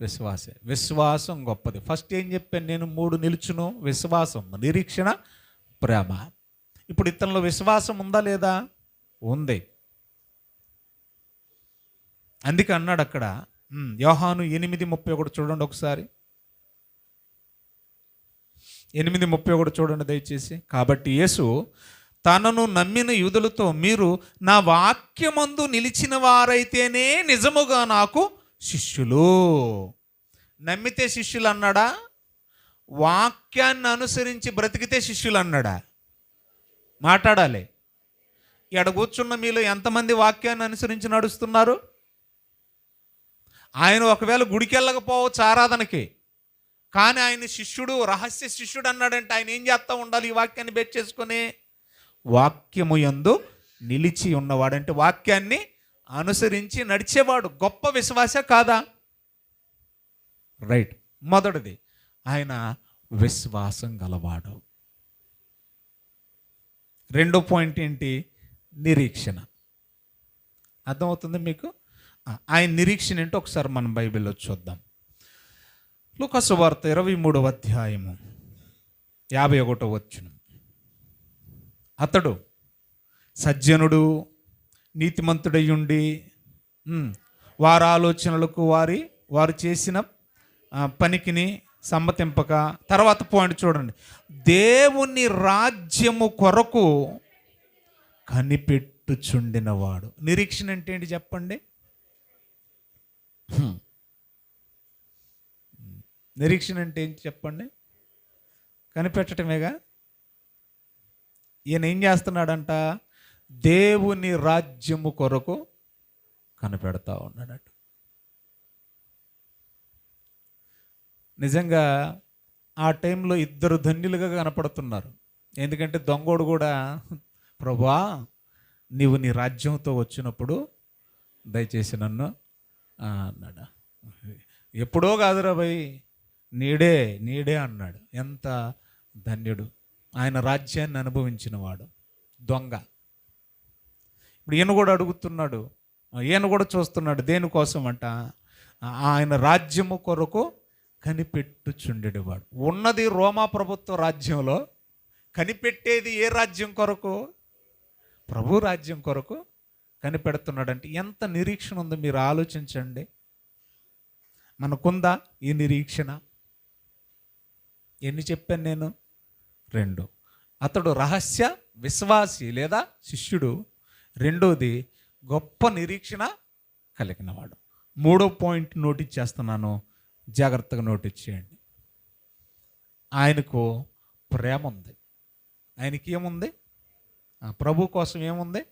విశ్వాసే. విశ్వాసం గొప్పది. ఫస్ట్ ఏం చెప్పాను నేను? 3 నిలుచును: విశ్వాసం, నిరీక్షణ, ప్రేమ. ఇప్పుడు ఇతనిలో విశ్వాసం ఉందా లేదా? ఉంది. అందుకే అన్నాడు అక్కడ యోహాను 8:31 చూడండి ఒకసారి. 8:31 చూడండి దయచేసి. కాబట్టి యేసు తనను నమ్మిన యూదులతో, మీరు నా వాక్యమందు నిలిచిన వారైతేనే నిజముగా నాకు శిష్యులు. నమ్మితే శిష్యులు అన్నాడా? వాక్యాన్ని అనుసరించి బ్రతికితే శిష్యులు అన్నాడా? మాట్లాడాలి. ఎడ కూర్చున్న మీలో ఎంతమంది వాక్యాన్ని అనుసరించి నడుస్తున్నారు? ఆయన ఒకవేళ గుడికి వెళ్ళకపోవచ్చు ఆరాధనకి, కానీ ఆయన శిష్యుడు, రహస్య శిష్యుడు అన్నాడంటే ఆయన ఏం చేస్తూ ఉండాలి? ఈ వాక్యాన్ని బేట్ చేసుకొని వాక్యము యందు నిలిచి ఉన్నవాడంటే వాక్యాన్ని అనుసరించి నడిచేవాడు. గొప్ప విశ్వాస కాదా? రైట్. మొదటిది, ఆయన విశ్వాసం గలవాడు. రెండో పాయింట్ ఏంటి? నిరీక్షణ. అర్థమవుతుంది మీకు? ఆయన నిరీక్షణ ఏంటో ఒకసారి మనం బైబిల్లో చూద్దాం. లూకా సువార్త 23వ అధ్యాయము 51వ వచనం. అతడు సజ్జనుడు, నీతిమంతుడయ్యుండి వారి ఆలోచనలకు వారు చేసిన పనికిని సమ్మతింపక. తర్వాత పాయింట్ చూడండి, దేవుని రాజ్యము కొరకు కనిపెట్టుచుండినవాడు. నిరీక్షణ అంటే ఏంటి చెప్పండి? నిరీక్షణ అంటే ఏంటి చెప్పండి? కనిపెట్టడమేగా. ఈయన ఏం చేస్తున్నాడంట? దేవుని రాజ్యము కొరకు కనిపెడతా ఉన్నాడట. నిజంగా ఆ టైంలో ఇద్దరు ధన్యులుగా కనపడుతున్నారు. ఎందుకంటే దొంగోడు కూడా, ప్రభువా నీవు నీ రాజ్యంతో వచ్చినప్పుడు దయచేసి నన్ను అన్నాడు. ఎప్పుడో కాదురా భయ్, నీడే అన్నాడు. ఎంత ధన్యుడు! ఆయన రాజ్యాన్ని అనుభవించిన వాడు. దొంగ. ఇప్పుడు ఈయన కూడా అడుగుతున్నాడు, ఈయన కూడా చూస్తున్నాడు. దేనికోసం అంట? ఆయన రాజ్యము కొరకు కనిపెట్టుచుండేవాడు. ఉన్నది రోమా ప్రభుత్వ రాజ్యంలో, కనిపెట్టేది ఏ రాజ్యం కొరకు? ప్రభు రాజ్యం కొరకు కనిపెడుతున్నాడంటే ఎంత నిరీక్షణ ఉందో మీరు ఆలోచించండి. మనకుందా ఈ నిరీక్షణ? ఎన్ని చెప్పాను నేను? 2. అతడు రహస్య విశ్వాసి లేదా శిష్యుడు. రెండోది గొప్ప నిరీక్షణ కలిగినవాడు. 3వ పాయింట్ నోటీస్ చేస్తున్నాను, జాగ్రత్తగా నోటీస్ చేయండి. ఆయనకు ప్రేమ ఉంది. ఆయనకి ఏముంది? ప్రభు కోసం ఏముంది?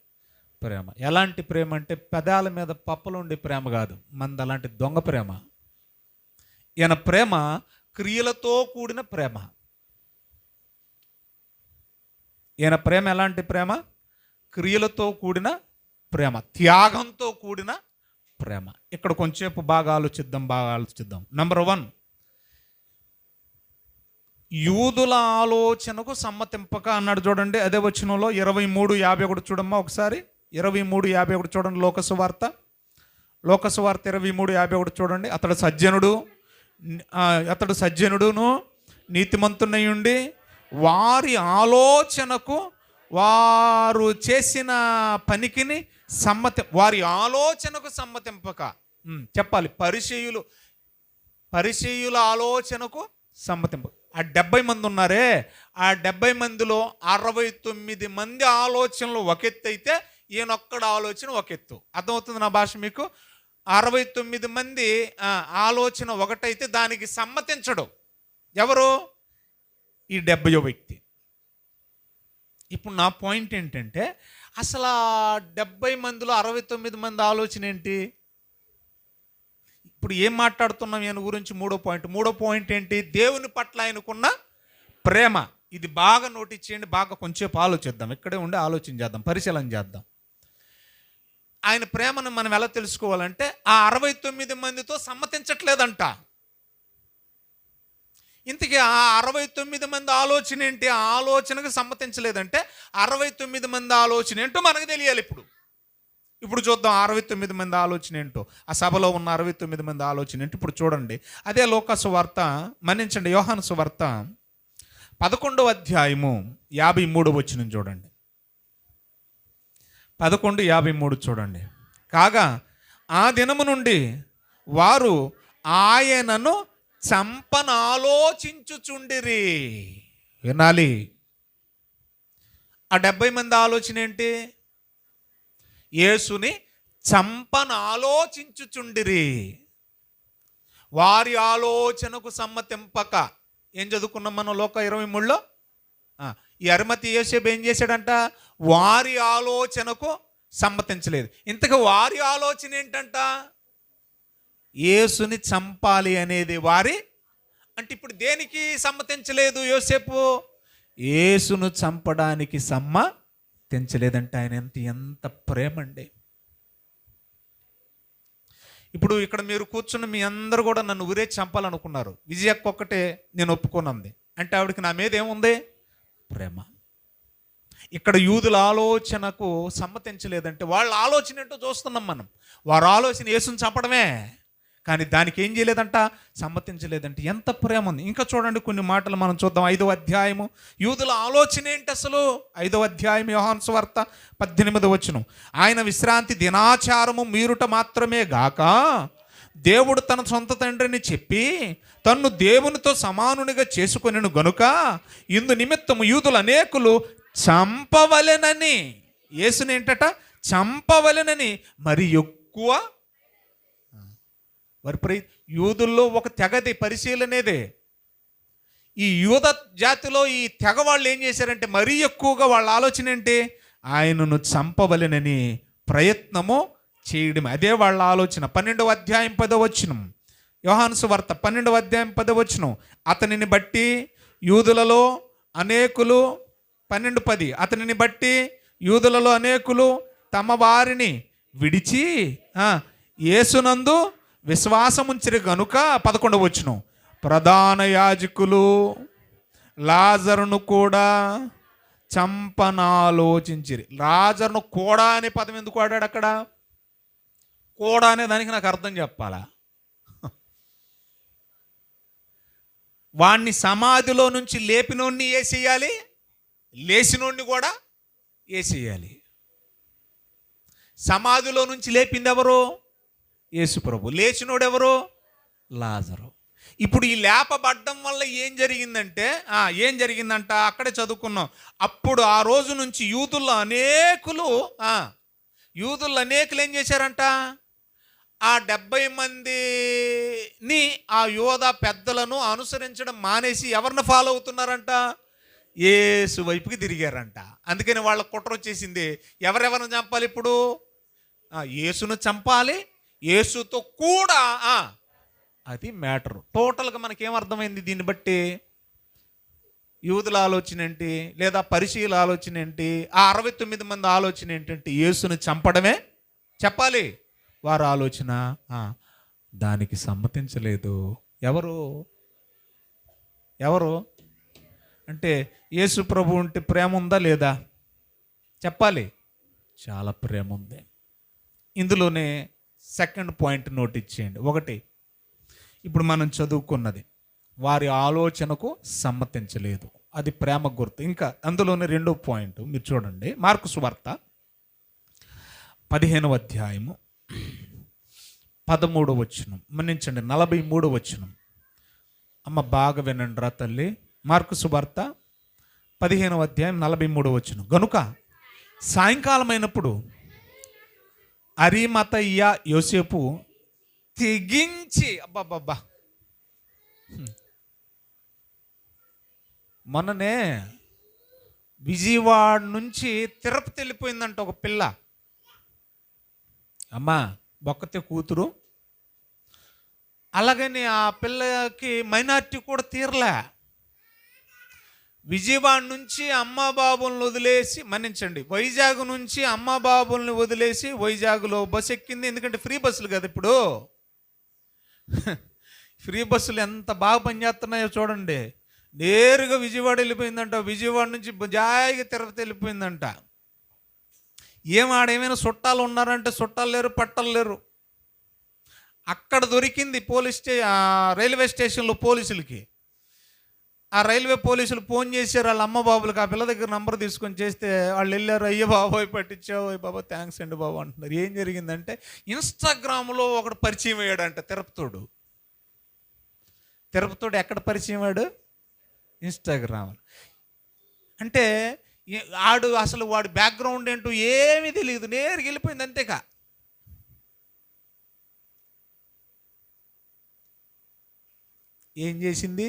ప్రేమ. ఎలాంటి ప్రేమ అంటే పెదాల మీద పప్పలు ఉండే ప్రేమ కాదు, మనది అలాంటి దొంగ ప్రేమ. ఈయన ప్రేమ క్రియలతో కూడిన ప్రేమ. ఈయన ప్రేమ ఎలాంటి ప్రేమ? క్రియలతో కూడిన ప్రేమ, త్యాగంతో కూడిన ప్రేమ. ఇక్కడ కొంచెంసేపు బాగా ఆలోచిద్దాం. నంబర్ 1, యూదుల ఆలోచనకు సమ్మతింపక అన్నాడు చూడండి. అదే వచనంలో 23:51 చూడమ్మా ఒకసారి. 23:51 చూడండి. లోకసువార్త 23:51 చూడండి. అతడు సజ్జనుడును నీతిమంతునై ఉండి వారి ఆలోచనకు, వారు చేసిన పనికిని వారి ఆలోచనకు సమ్మతింపక. చెప్పాలి, పరిసయ్యుల ఆలోచనకు సమ్మతింపక. ఆ 70 మంది ఉన్నారే, ఆ 70 మందిలో 69 మంది ఆలోచనలు ఒక ఎత్తు అయితే ఈయనొక్కడ ఆలోచన ఒక ఎత్తు. అర్థమవుతుంది నా భాష మీకు? 69 మంది ఆలోచన ఒకటైతే దానికి సమ్మతించడు ఎవరు? ఈ 70వ వ్యక్తి. ఇప్పుడు నా పాయింట్ ఏంటంటే, అసలు 70 మందిలో 69 మంది ఆలోచన ఏంటి? ఇప్పుడు ఏం మాట్లాడుతున్నాం ఈయన గురించి? మూడో పాయింట్ ఏంటి? దేవుని పట్ల ఆయనకున్న ప్రేమ. ఇది బాగా నోటీస్ చేయండి, బాగా కొంచెంసేపు ఆలోచిద్దాం. ఇక్కడే ఉండి ఆలోచన చేద్దాం, పరిశీలన చేద్దాం. ఆయన ప్రేమను మనం ఎలా తెలుసుకోవాలంటే, ఆ 69 మందితో సమ్మతించట్లేదంట. ఇంతకీ ఆ 69 మంది ఆలోచన ఏంటి? ఆ ఆలోచనకు సమ్మతించలేదంటే 69 మంది ఆలోచన ఏంటో మనకు తెలియాలి. ఇప్పుడు చూద్దాం 69 మంది ఆలోచన ఏంటో. ఆ సభలో ఉన్న 69 మంది ఆలోచన ఏంటో ఇప్పుడు చూడండి. అదే యోహాను సువార్త 11వ అధ్యాయము 53వ వచనం చూడండి. 11:53 చూడండి. కాగా ఆ దినము నుండి వారు ఆయనను చంపనాలోచించుచుండిరి. వినాలి, ఆ 70 మంది ఆలోచన ఏంటి? యేసుని చంపనాలోచించుచుండిరి. వారి ఆలోచనకు సమ్మతింపక. ఏం చదువుకున్నాం మనం లోక 23లో? ఈ అరిమతయి యోసేపు ఏం చేశాడంట? వారి ఆలోచనకు సమ్మతించలేదు. ఇంతకు వారి ఆలోచన ఏంటంట? యేసుని చంపాలి అనేది వారి. అంటే ఇప్పుడు దేనికి సమ్మతించలేదు యోసేపు? యేసును చంపడానికి సమ్మతించలేదంటే ఆయన ఎంత ప్రేమ అండి. ఇప్పుడు ఇక్కడ మీరు కూర్చున్న మీ అందరూ కూడా నన్ను ఊరే చంపాలనుకున్నారు. విజయక్క ఒక్కటే నేను ఒప్పుకున్నది. అంటే ఆవిడకి నా మీద ఏముంది? ప్రేమ. ఇక్కడ యూదుల ఆలోచనకు సమ్మతించలేదంటే వాళ్ళ ఆలోచన ఏంటో చూస్తున్నాం మనం. వారి ఆలోచన యేసుని చంపడమే, కానీ దానికి ఏం చేయలేదంట? సమ్మతించలేదంటే ఎంత ప్రేమ ఉంది. ఇంకా చూడండి కొన్ని మాటలు మనం చూద్దాం. 5వ అధ్యాయము యూదుల ఆలోచన ఏంటి అసలు? 5వ అధ్యాయం యోహాను సువార్త 18వ వచనం. ఆయన విశ్రాంతి దినాచారము మీరుట మాత్రమే గాక దేవుడు తన సొంత తండ్రిని చెప్పి తన్ను దేవునితో సమానునిగా చేసుకొనెను గనుక ఇందు నిమిత్తము యూదులు అనేకులు చంపవలెనని, యేసుని ఏంటట? చంపవలెనని మరి ఎక్కువ. యూదుల్లో ఒక తెగది పరిశీలనేదే. ఈ యూద జాతిలో ఈ తెగ వాళ్ళు ఏం చేశారంటే మరీ ఎక్కువగా వాళ్ళ ఆలోచన ఏంటి? ఆయనను చంపవలెనని ప్రయత్నము చేయడం. అదే వాళ్ళ ఆలోచన. 12వ అధ్యాయం 10వ వచనం యోహాను సువార్త 12వ అధ్యాయం 10వ వచనం. అతనిని బట్టి యూదులలో అనేకులు 12:10 అతనిని బట్టి యూదులలో అనేకులు తమ వారిని విడిచి యేసునందు విశ్వాసముంచిరి గనుక 11వ వచనం ప్రధాన యాజకులు లాజరును కూడా చంపనాలోచించిరి. లాజరును కూడా అనే పదం ఎందుకు వాడాడు అక్కడ? కూడా అనే దానికి నాకు అర్థం చెప్పాలా? వాణ్ణి సమాధిలో నుంచి లేపినోడిని వేసేయాలి, లేచినోడిని కూడా వేసేయాలి. సమాధిలో నుంచి లేపింది ఎవరు? యేసు ప్రభు. లేచినోడు ఎవరు? లాజరు. ఇప్పుడు ఈ లేపబడ్డం వల్ల ఏం జరిగిందంటే అక్కడే చదువుకున్నాం. అప్పుడు ఆ రోజు నుంచి యూదుల్లో అనేకులు ఏం చేశారంట? ఆ 70 మందిని ఆ యోధా పెద్దలను అనుసరించడం మానేసి ఎవరిని ఫాలో అవుతున్నారంట? యేసు వైపుకి తిరిగారంట. అందుకని వాళ్ళ కుట్ర వచ్చేసింది. ఎవరెవరిని చంపాలి ఇప్పుడు? యేసును చంపాలి, యేసుతో కూడా. అది మ్యాటరు. టోటల్గా మనకేం అర్థమైంది దీన్ని బట్టి? యూదుల ఆలోచన ఏంటి, లేదా పరిశీల ఆలోచన ఏంటి, ఆ 69 మంది ఆలోచన ఏంటంటే యేసుని చంపడమే చెప్పాలి. వారి ఆలోచన దానికి సమ్మతించలేదు. ఎవరు ఎవరు అంటే యేసు ప్రభు అంటే ప్రేమ ఉందా లేదా చెప్పాలి. చాలా ప్రేమ ఉంది. ఇందులోనే సెకండ్ పాయింట్ నోట్ ఇచ్చేయండి. ఒకటి, ఇప్పుడు మనం చదువుకున్నది వారి ఆలోచనకు సమ్మతించలేదు, అది ప్రేమ గుర్తు. ఇంకా అందులోనే రెండో పాయింట్ మీరు చూడండి, మార్కు సువార్త 15వ అధ్యాయము 13వ వచనం, మన్నించండి 43వ వచనం. అమ్మ బాగా వినండి రా తల్లి. మార్కు సువార్త 15వ అధ్యాయం 43వ వచనం. గనుక సాయంకాలం అయినప్పుడు అరిమతయ్య యోసేపు తెగించి, అబ్బాబ్బా, మొన్ననే విజయవాడ నుంచి తిరుపతి వెళ్ళిపోయిందంట ఒక పిల్ల. అమ్మా బొక్కతే కూతురు. అలాగని ఆ పిల్లకి మైనార్టీ కూడా తీరలే. విజయవాడ నుంచి అమ్మ బాబుల్ని వదిలేసి, మన్నించండి, వైజాగ్ నుంచి అమ్మ బాబుల్ని వదిలేసి వైజాగ్లో బస్సు ఎక్కింది. ఎందుకంటే ఫ్రీ బస్సులు కదా ఇప్పుడు. ఫ్రీ బస్సులు ఎంత బాగా పనిచేస్తున్నాయో చూడండి. నేరుగా విజయవాడ వెళ్ళిపోయిందంట. విజయవాడ నుంచి జాయిగా తిరుపతి వెళ్ళిపోయిందంట. ఆడేమైనా చుట్టాలు ఉన్నారంటే చుట్టాలు లేరు, పట్టాలు లేరు. అక్కడ దొరికింది రైల్వే స్టేషన్లో పోలీసులకి. ఆ రైల్వే పోలీసులు ఫోన్ చేశారు వాళ్ళ అమ్మ బాబులకు. ఆ పిల్ల దగ్గర నంబర్ తీసుకొని చేస్తే వాళ్ళు వెళ్ళారు. అయ్యో బాబోయ్ పట్టించావు, అయ్య బాబా థ్యాంక్స్ అండి బాబు అంటున్నారు. ఏం జరిగిందంటే ఇన్స్టాగ్రామ్లో ఒకడు పరిచయం అయ్యాడంట. తిరుపతోడు ఎక్కడ పరిచయం అయ్యాడు? ఇన్స్టాగ్రామ్. అంటే అసలు వాడి బ్యాక్గ్రౌండ్ ఏంటో ఏమీ తెలియదు, నేరుగా వెళ్ళిపోయింది అంతేకా. ఏం చేసింది?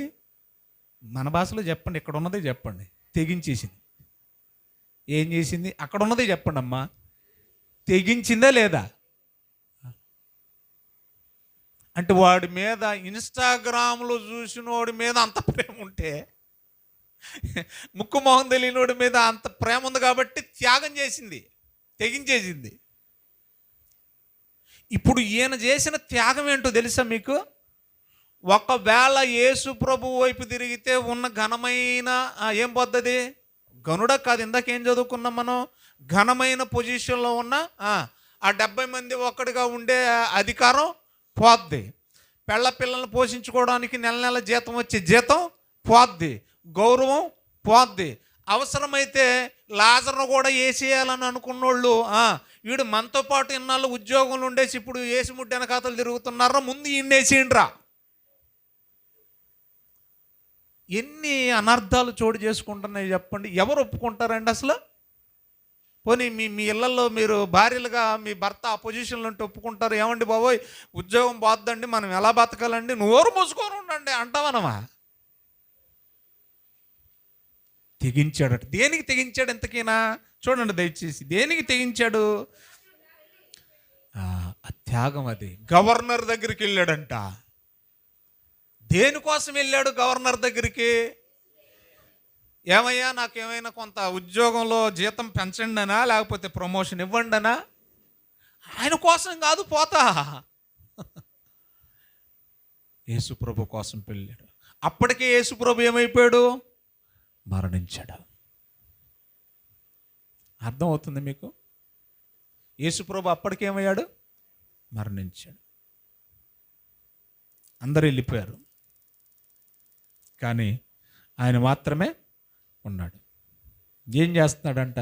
మన భాషలో చెప్పండి, ఇక్కడ ఉన్నదే చెప్పండి. తెగించేసింది. ఏం చేసింది? అక్కడ ఉన్నదే చెప్పండి అమ్మా. తెగించిందా లేదా? అంటే వాడి మీద ఇన్స్టాగ్రామ్లో చూసిన వాడి మీద అంత ప్రేమ ఉంటే, ముక్కు మొహం తెలియని వాడి మీద అంత ప్రేమ ఉంది కాబట్టి త్యాగం చేసింది, తెగించేసింది. ఇప్పుడు ఈయన చేసిన త్యాగం ఏంటో తెలుసా మీకు? ఒకవేళ యేసు ప్రభు వైపు తిరిగితే ఉన్న ఘనమైన ఏం పొద్దది? గనుడ కాదు, ఇందాకేం చదువుకున్నాం మనం? ఘనమైన పొజిషన్లో ఉన్న ఆ 70 మంది ఒక్కడిగా ఉండే అధికారం పోద్ది. పిల్లల్ని పోషించుకోవడానికి నెల నెల జీతం వచ్చే జీతం పోద్ది. గౌరవం పోద్ది. అవసరమైతే లాజర్ను కూడా వేసేయాలని అనుకున్నోళ్ళు వీడు మనతో పాటు ఇన్నాళ్ళు ఉద్యోగంలో ఉండేసి ఇప్పుడు ఏసుముడ్డి వెనకాతలు తిరుగుతున్నారా, ముందు ఈయన్నేసేయండిరా. ఎన్ని అనర్థాలు చోటు చేసుకుంటున్నాయి చెప్పండి. ఎవరు ఒప్పుకుంటారండి అసలు? పోనీ మీ ఇళ్లలో మీరు భార్యలుగా మీ భర్త ఆ పొజిషన్లో ఉంటే ఒప్పుకుంటారు? ఏమండి బాబోయ్ ఉద్యోగం పోద్దండి, మనం ఎలా బతకాలండి, నోరు మూసుకొని ఉండండి అంటామనమా? తెగించాడట. దేనికి తెగించాడు ఎంతకైనా? చూడండి దయచేసి, దేనికి తెగించాడు? ఆ త్యాగం. అది గవర్నర్ దగ్గరికి వెళ్ళాడంట. దేనికోసం వెళ్ళాడు గవర్నర్ దగ్గరికి? ఏమయ్యా నాకేమైనా కొంత ఉద్యోగంలో జీతం పెంచండి అనా, లేకపోతే ప్రమోషన్ ఇవ్వండి అనా? ఆయన కోసం కాదు, పోతా యేసుప్రభు కోసం వెళ్ళాడు. అప్పటికే యేసుప్రభు ఏమైపోయాడు? మరణించాడు. అర్థమవుతుంది మీకు? యేసుప్రభు అప్పటికేమయ్యాడు? మరణించాడు. అందరూ వెళ్ళిపోయారు, కానీ ఆయన మాత్రమే ఉన్నాడు. ఏం చేస్తున్నాడంట?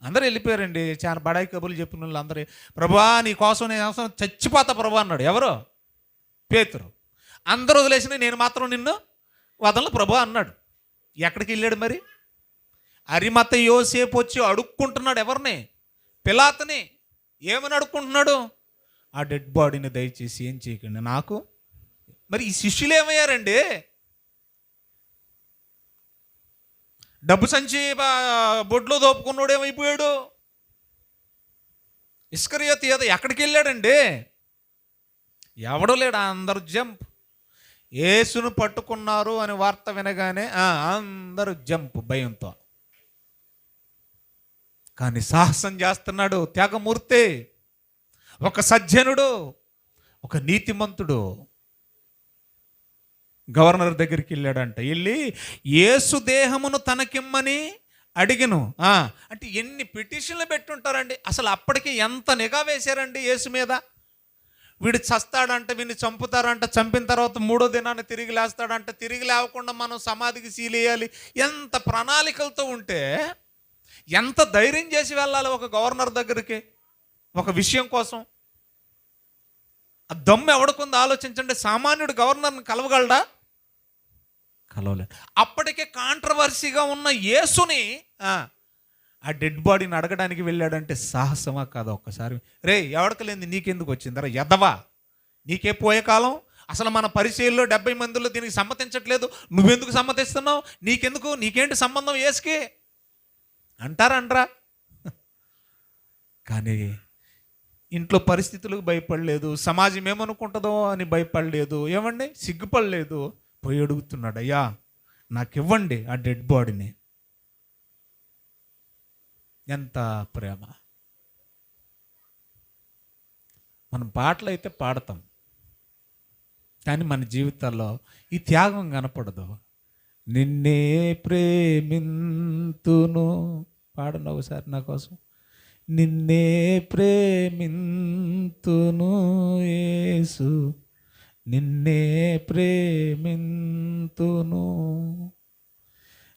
అందరూ వెళ్ళిపోయారండి. చాలా బడాయి కబుర్లు చెప్పిన వాళ్ళు అందరూ, ప్రభా నీ కోసం నేను అవసరం చచ్చిపోతా ప్రభా అన్నాడు. ఎవరు? పేతురు. అందరూ వదిలేసిన నేను మాత్రం నిన్ను వదలను ప్రభా అన్నాడు. ఎక్కడికి వెళ్ళాడు మరి? అరిమత యోసేపు వచ్చి అడుక్కుంటున్నాడు. ఎవరిని? పిలాతుని. ఏమని అడుక్కుంటున్నాడు? ఆ డెడ్ బాడీని దయచేసి ఏం చేయకండి నాకు. మరి ఈ శిష్యులు ఏమయ్యారండి? డబ్బు సంచి బొడ్లో దోపుకున్నాడు ఏమైపోయాడు? ఇస్కరియోతు ఏదో ఎక్కడికి వెళ్ళాడండి? ఎవడో లేడు, అందరూ జంప్. యేసును పట్టుకున్నారు అని వార్త వినగానే అందరూ జంప్ భయంతో. కానీ సాహసం చేస్తున్నాడు త్యాగమూర్తి, ఒక సజ్జనుడు, ఒక నీతిమంతుడు. గవర్నర్ దగ్గరికి వెళ్ళాడంట. వెళ్ళి యేసు దేహమును తనకిమ్మని అడిగను. అంటే ఎన్ని పిటిషన్లు పెట్టుంటారండి. అసలు అప్పటికి ఎంత నిఘా వేశారండి యేసు మీద. వీడు చస్తాడంట, వీడిని చంపుతారంట, చంపిన తర్వాత 3వ దినాన్ని తిరిగి లేస్తాడంట, తిరిగి లేవకుండా మనం సమాధికి సీలేయాలి. ఎంత ప్రణాళికలతో ఉంటే ఎంత ధైర్యం చేసి వెళ్ళాలి ఒక గవర్నర్ దగ్గరికి ఒక విషయం కోసం. ఆ దమ్ము ఎవడుకుంది ఆలోచించండి. సామాన్యుడు గవర్నర్ని కలవగలడా? కలవలేదు. అప్పటికే కాంట్రవర్సీగా ఉన్న యేసుని ఆ డెడ్ బాడీని అడగడానికి వెళ్ళాడంటే సాహసమా కాదా? ఒక్కసారి రే ఎవరికి లేని నీకెందుకు వచ్చిందరా ఎదవా, నీకే పోయే కాలం. అసలు మన పరిచయంలో 70 మందిలో దీనికి సమ్మతించట్లేదు, నువ్వెందుకు సమ్మతిస్తున్నావు, నీకెందుకు, నీకేంటి సంబంధం యేసుకి అంటారా? కానీ ఇంట్లో పరిస్థితులకు భయపడలేదు, సమాజం ఏమనుకుంటుందో అని భయపడలేదు, ఏమండి సిగ్గుపడలేదు. పోయి అడుగుతున్నాడు, అయ్యా నాకు ఇవ్వండి ఆ డెడ్ బాడీని. ఎంత ప్రేమ! మనం పాటలు అయితే పాడతాం, కానీ మన జీవితాల్లో ఈ త్యాగం కనపడదు. నిన్నే ప్రేమింతును, పాడండి ఒకసారి నా కోసం. నిన్నే ప్రేమింతును యేసు, నిన్నే ప్రేమింతును,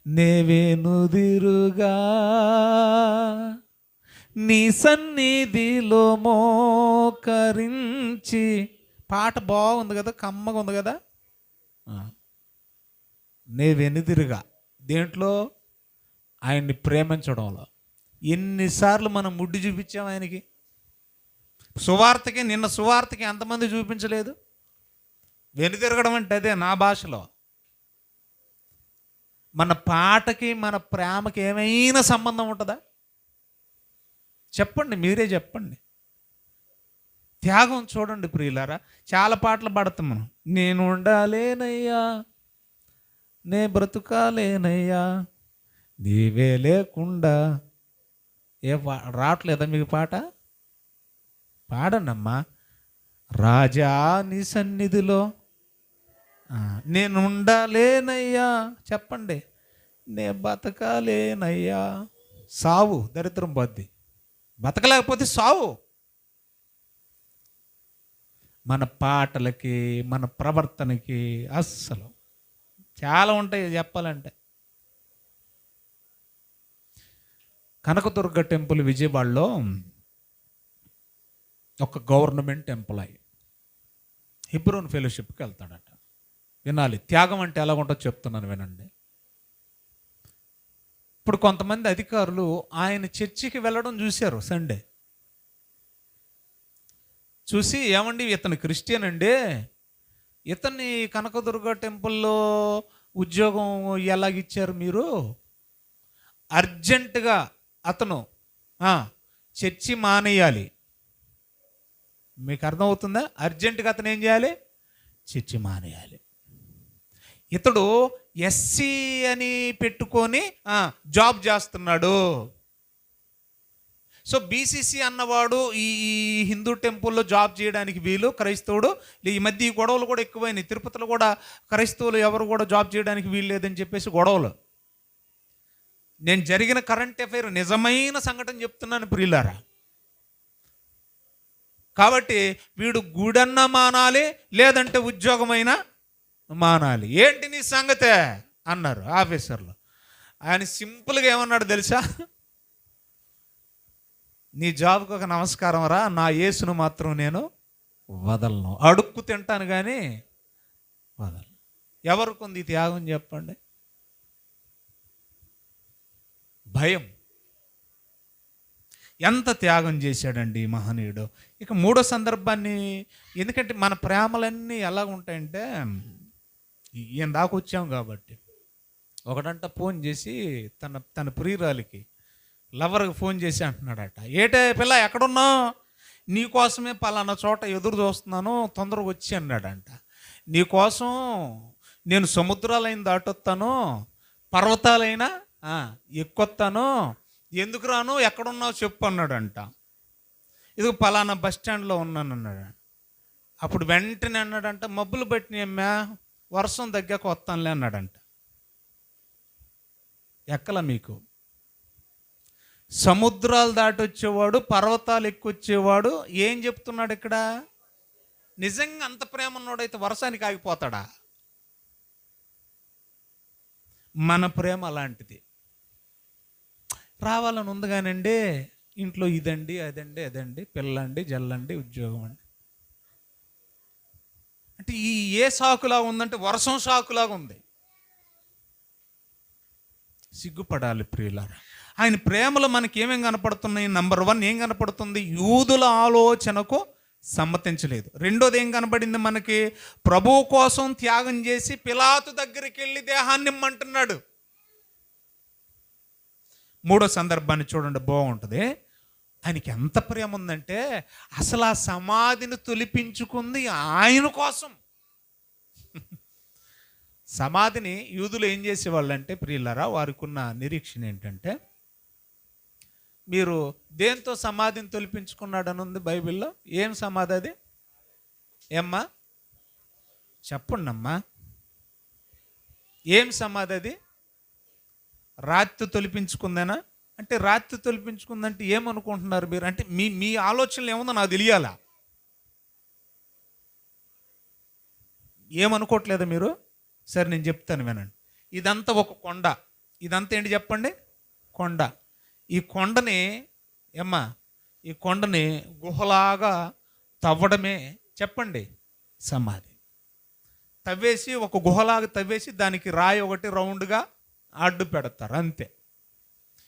నేవేనుదిరుగా నీ సన్నిధిలో మోకరించి. పాట బాగుంది కదా, కమ్మగా ఉంది కదా. నేవెనుదిరుగా దేంట్లో? ఆయన్ని ప్రేమించడంలో. ఎన్నిసార్లు మనం ముడ్డి చూపించాం ఆయనకి. నిన్న సువార్తకి ఎంతమంది చూపించలేదు? వెనుదిరగడం అంటే అదే నా భాషలో. మన పాటకి మన ప్రేమకి ఏమైనా సంబంధం ఉంటుందా? చెప్పండి, మీరే చెప్పండి. త్యాగం చూడండి ప్రియులారా. చాలా పాటలు పాడతాం మనం. నేను ఉండాలేనయ్యా, నే బ్రతుకాలేనయ్యా, నీవే లేకుండా. రావట్లేదా మీకు పాట? పాడండి అమ్మా. రాజా నీ సన్నిధిలో నేను ఉండాలేనయ్యా, చెప్పండి, నే బతకాలేనయ్యా. సావు దరిద్రం బద్ది, బతకలేకపోతే సావు. మన పాటలకి మన ప్రవర్తనకి అస్సలు చాలా ఉంటాయి చెప్పాలంటే. కనకదుర్గ టెంపుల్ విజయవాడలో ఒక గవర్నమెంట్ ఎంప్లాయీ హెబ్రోన్ ఫెలోషిప్కి వెళ్తాడట. వినాలి, త్యాగం అంటే ఎలా ఉంటుందో చెప్తున్నాను వినండి. ఇప్పుడు కొంతమంది అధికారులు ఆయన చర్చికి వెళ్ళడం చూశారు సండే. చూసి, ఏమండి ఇతను క్రిస్టియన్ అండి, ఇతన్ని కనకదుర్గ టెంపుల్లో ఉద్యోగం ఎలాగిచ్చారు మీరు? అర్జెంటుగా అతను చర్చి మానేయాలి. మీకు అర్థమవుతుందా? అర్జెంటుగా అతను ఏం చేయాలి? చర్చి మానేయాలి. ఇతడు ఎస్సీ అని పెట్టుకొని జాబ్ చేస్తున్నాడు. సో బీసీసీ అన్నవాడు ఈ హిందూ టెంపుల్లో జాబ్ చేయడానికి వీలు, క్రైస్తవుడు. ఈ మధ్య ఈ గొడవలు కూడా ఎక్కువైనాయి. తిరుపతిలో కూడా క్రైస్తవులు ఎవరు కూడా జాబ్ చేయడానికి వీలు లేదని చెప్పేసి గొడవలు. నేను జరిగిన కరెంట్ అఫైర్ నిజమైన సంఘటన చెప్తున్నాను ప్రియులారా. కాబట్టి వీడు గుడన్న మానాలి, లేదంటే ఉద్యోగమైనా మానాలి. ఏంటి నీ సంగతే అన్నారు ఆఫీసర్లు. ఆయన సింపుల్గా ఏమన్నాడు తెలుసా? నీ జాబ్కి ఒక నమస్కారం రా, నా యేసును మాత్రం నేను వదలను. అడుక్కు తింటాను కానీ వదలను. ఎవరికి ఉంది త్యాగం చెప్పండి? భయం. ఎంత త్యాగం చేశాడండి ఈ మహనీయుడు. ఇక మూడో సందర్భాన్ని, ఎందుకంటే మన ప్రేమలన్నీ ఎలా ఉంటాయంటే, ఈయన దాకా వచ్చాం కాబట్టి, ఒకడంట ఫోన్ చేసి తన ప్రియురాలికి, లవర్కి ఫోన్ చేసి అంటున్నాడట, ఏటే పిల్ల ఎక్కడున్నావు, నీకోసమే పలానా చోట ఎదురు చూస్తున్నాను, తొందరగా వచ్చి అన్నాడంట. నీకోసం నేను సముద్రాలైన దాటొస్తాను, పర్వతాలైనా ఎక్కొస్తాను, ఎందుకు రాను, ఎక్కడున్నావు చెప్పు అన్నాడంట. ఇది పలానా బస్ స్టాండ్లో ఉన్నాను అన్నాడు. అప్పుడు వెంటనే అన్నాడంట, మబ్బులు పట్టినమ్మా, వర్షం తగ్గాక వస్తానులే అన్నాడంట. ఎక్కల మీకు సముద్రాలు దాటొచ్చేవాడు, పర్వతాలు ఎక్కువచ్చేవాడు ఏం చెప్తున్నాడు ఇక్కడ? నిజంగా అంత ప్రేమ ఉన్నాడైతే వర్షానికి ఆగిపోతాడా? మన ప్రేమ అలాంటిది. రావాలని ఉంది కానండి, ఇంట్లో ఇదండి అదండి అదండి, పిల్లండి జల్లండి ఉద్యోగం అండి అంటే ఈ ఏ సాకులాగా ఉందంటే వర్షం సాకులాగా ఉంది. సిగ్గుపడాలి ప్రియులారా. ఆయన ప్రేమలో మనకి ఏమేం కనపడుతున్నాయి? నంబర్ 1 ఏం కనపడుతుంది? యూదుల ఆలోచనకు సమ్మతించలేదు. రెండోది ఏం కనబడింది మనకి? ప్రభువు కోసం త్యాగం చేసి పిలాతు దగ్గరికి వెళ్ళి దేహాన్ని ఇమ్మంటున్నాడు. మూడో సందర్భాన్ని చూడండి, బాగుంటుంది. ఆయనకి ఎంత ప్రేమ ఉందంటే అసలు ఆ సమాధిని తొలిపించుకుంది ఆయన కోసం. సమాధిని యూదులు ఏం చేసేవాళ్ళు అంటే ప్రియులారా, వారికి ఉన్న నిరీక్షణ ఏంటంటే, మీరు దేంతో సమాధిని తొలిపించుకున్నాడని ఉంది బైబిల్లో. ఏం సమాధి అది? ఏమ్మా చెప్పండి అమ్మా, ఏం సమాధి అది? రాత్రి తొలిపించుకుందేనా? అంటే రాత్రి తొలిపించుకుందంటే ఏమనుకుంటున్నారు మీరు? అంటే మీ ఆలోచనలు ఏముందో నాకు తెలియాలా? ఏమనుకోవట్లేదా మీరు? సరే నేను చెప్తాను వినండి. ఇదంతా ఒక కొండ. ఇదంతా ఏంటి చెప్పండి? కొండ. ఈ కొండని ఈ కొండని గుహలాగా తవ్వడమే చెప్పండి సమాధి. తవ్వేసి ఒక గుహలాగా తవ్వేసి దానికి రాయి ఒకటి రౌండ్గా అడ్డు పెడతారు అంతే.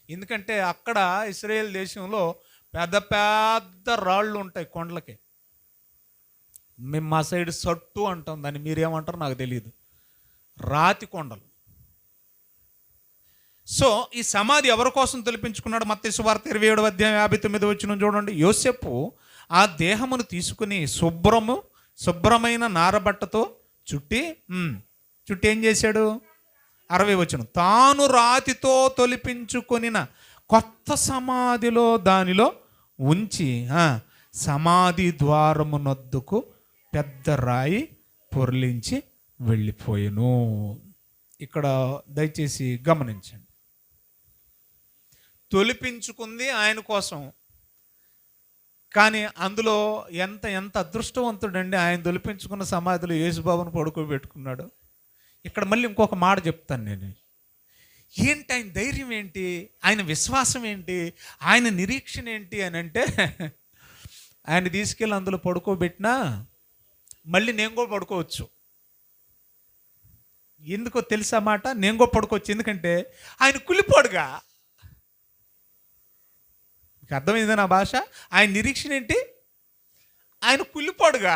ఎందుకంటే అక్కడ ఇశ్రాయేల్ దేశంలో పెద్ద పెద్ద రాళ్ళు ఉంటాయి కొండలకి. మేము మా సైడ్ సట్టు అంటాం దాన్ని, మీరేమంటారో నాకు తెలియదు. రాతి కొండలు. సో ఈ సమాధి ఎవరి కోసం తొలిపించుకున్నాడు? మత్తయి సువార్త 27:59 చూడండి. యోసేపు ఆ దేహమును తీసుకుని శుభ్రమైన నారబట్టతో చుట్టి ఏం చేశాడు? 60 తాను రాతితో తొలిపించుకొనిన కొత్త సమాధిలో దానిలో ఉంచి సమాధి ద్వారమునొద్దకు పెద్ద రాయి పొర్లించి వెళ్ళిపోయెను. ఇక్కడ దయచేసి గమనించండి. తొలిపించుకుంది ఆయన కోసం, కానీ అందులో ఎంత అదృష్టవంతుడండి, ఆయన తొలిపించుకున్న సమాధిలో యేసుబాబును పడుకోబెట్టుకున్నాడు. ఇక్కడ మళ్ళీ ఇంకొక మాట చెప్తాను నేను. ఏంటి ఆయన ధైర్యం ఏంటి, ఆయన విశ్వాసం ఏంటి, ఆయన నిరీక్షణ ఏంటి అని అంటే, ఆయన తీసుకెళ్ళి అందులో పడుకోబెట్టినా మళ్ళీ నేను కూడా పడుకోవచ్చు. ఎందుకో తెలుసా మాట? నేను కూడా పడుకోవచ్చు. ఎందుకంటే ఆయన కుళ్ళిపోడుగా. మీకు అర్థమైంది నా భాష? ఆయన నిరీక్షణ ఏంటి? ఆయన కుళ్ళిపోడుగా.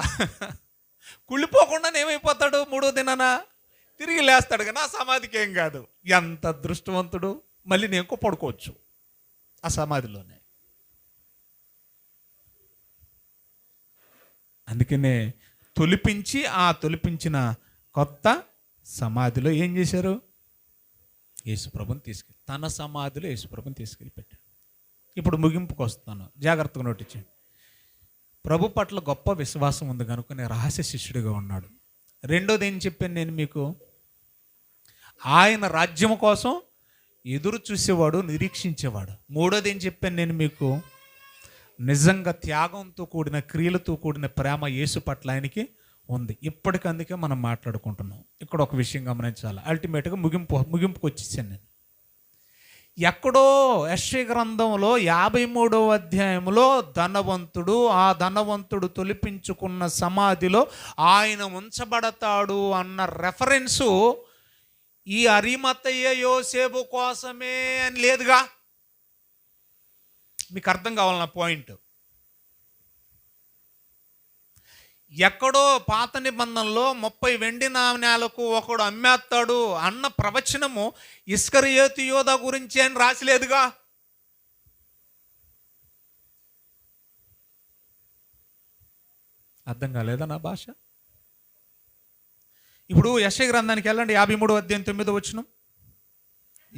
కుళ్ళిపోకుండా ఏమైపోతాడు? 3వ దినాన తిరిగి లేస్తాడు. కానీ ఆ సమాధికి ఏం కాదు. ఎంత అదృష్టవంతుడు! మళ్ళీ నేను ఇంకో పడుకోవచ్చు ఆ సమాధిలోనే. అందుకనే తొలిపించిన కొత్త సమాధిలో ఏం చేశారు? యేసుప్రభుని తీసుకెళ్ళి, తన సమాధిలో యేసుప్రభుని తీసుకెళ్ళి పెట్టాడు. ఇప్పుడు ముగింపుకు వస్తాను, జాగ్రత్తగా నోటించండి. ప్రభు పట్ల గొప్ప విశ్వాసం ఉంది కనుక నేను రహస్య శిష్యుడిగా ఉన్నాడు. రెండోది ఏం చెప్పాను నేను మీకు? ఆయన రాజ్యం కోసం ఎదురు చూసేవాడు, నిరీక్షించేవాడు. మూడోది ఏం చెప్పాను నేను మీకు? నిజంగా త్యాగంతో కూడిన క్రియలతో కూడిన ప్రేమ యేసు పట్ల ఆయనకి ఉంది. ఇప్పటికందుకే మనం మాట్లాడుకుంటున్నాం. ఇక్కడ ఒక విషయం గమనించాలి. అల్టిమేట్గా ముగింపుకు వచ్చేసాను నేను. ఎక్కడో యెషయా గ్రంథంలో 53వ అధ్యాయంలో ఆ ధనవంతుడు తొలిపించుకున్న సమాధిలో ఆయన ఉంచబడతాడు అన్న రెఫరెన్సు ఈ అరిమతయ్య యోసేపు కోసమే అని లేదుగా. మీకు అర్థం కావాలి నా పాయింట్. ఎక్కడో పాత నిబంధనలో 30 వెండి నాణ్యాలకు ఒకడు అమ్మేస్తాడు అన్న ప్రవచనము ఇస్కరియోతు యోధా గురించి అని రాసిలేదుగా. అర్థం కాలేదా నా భాష? ఇప్పుడు యెషయా గ్రంథానికి వెళ్ళండి, 53:9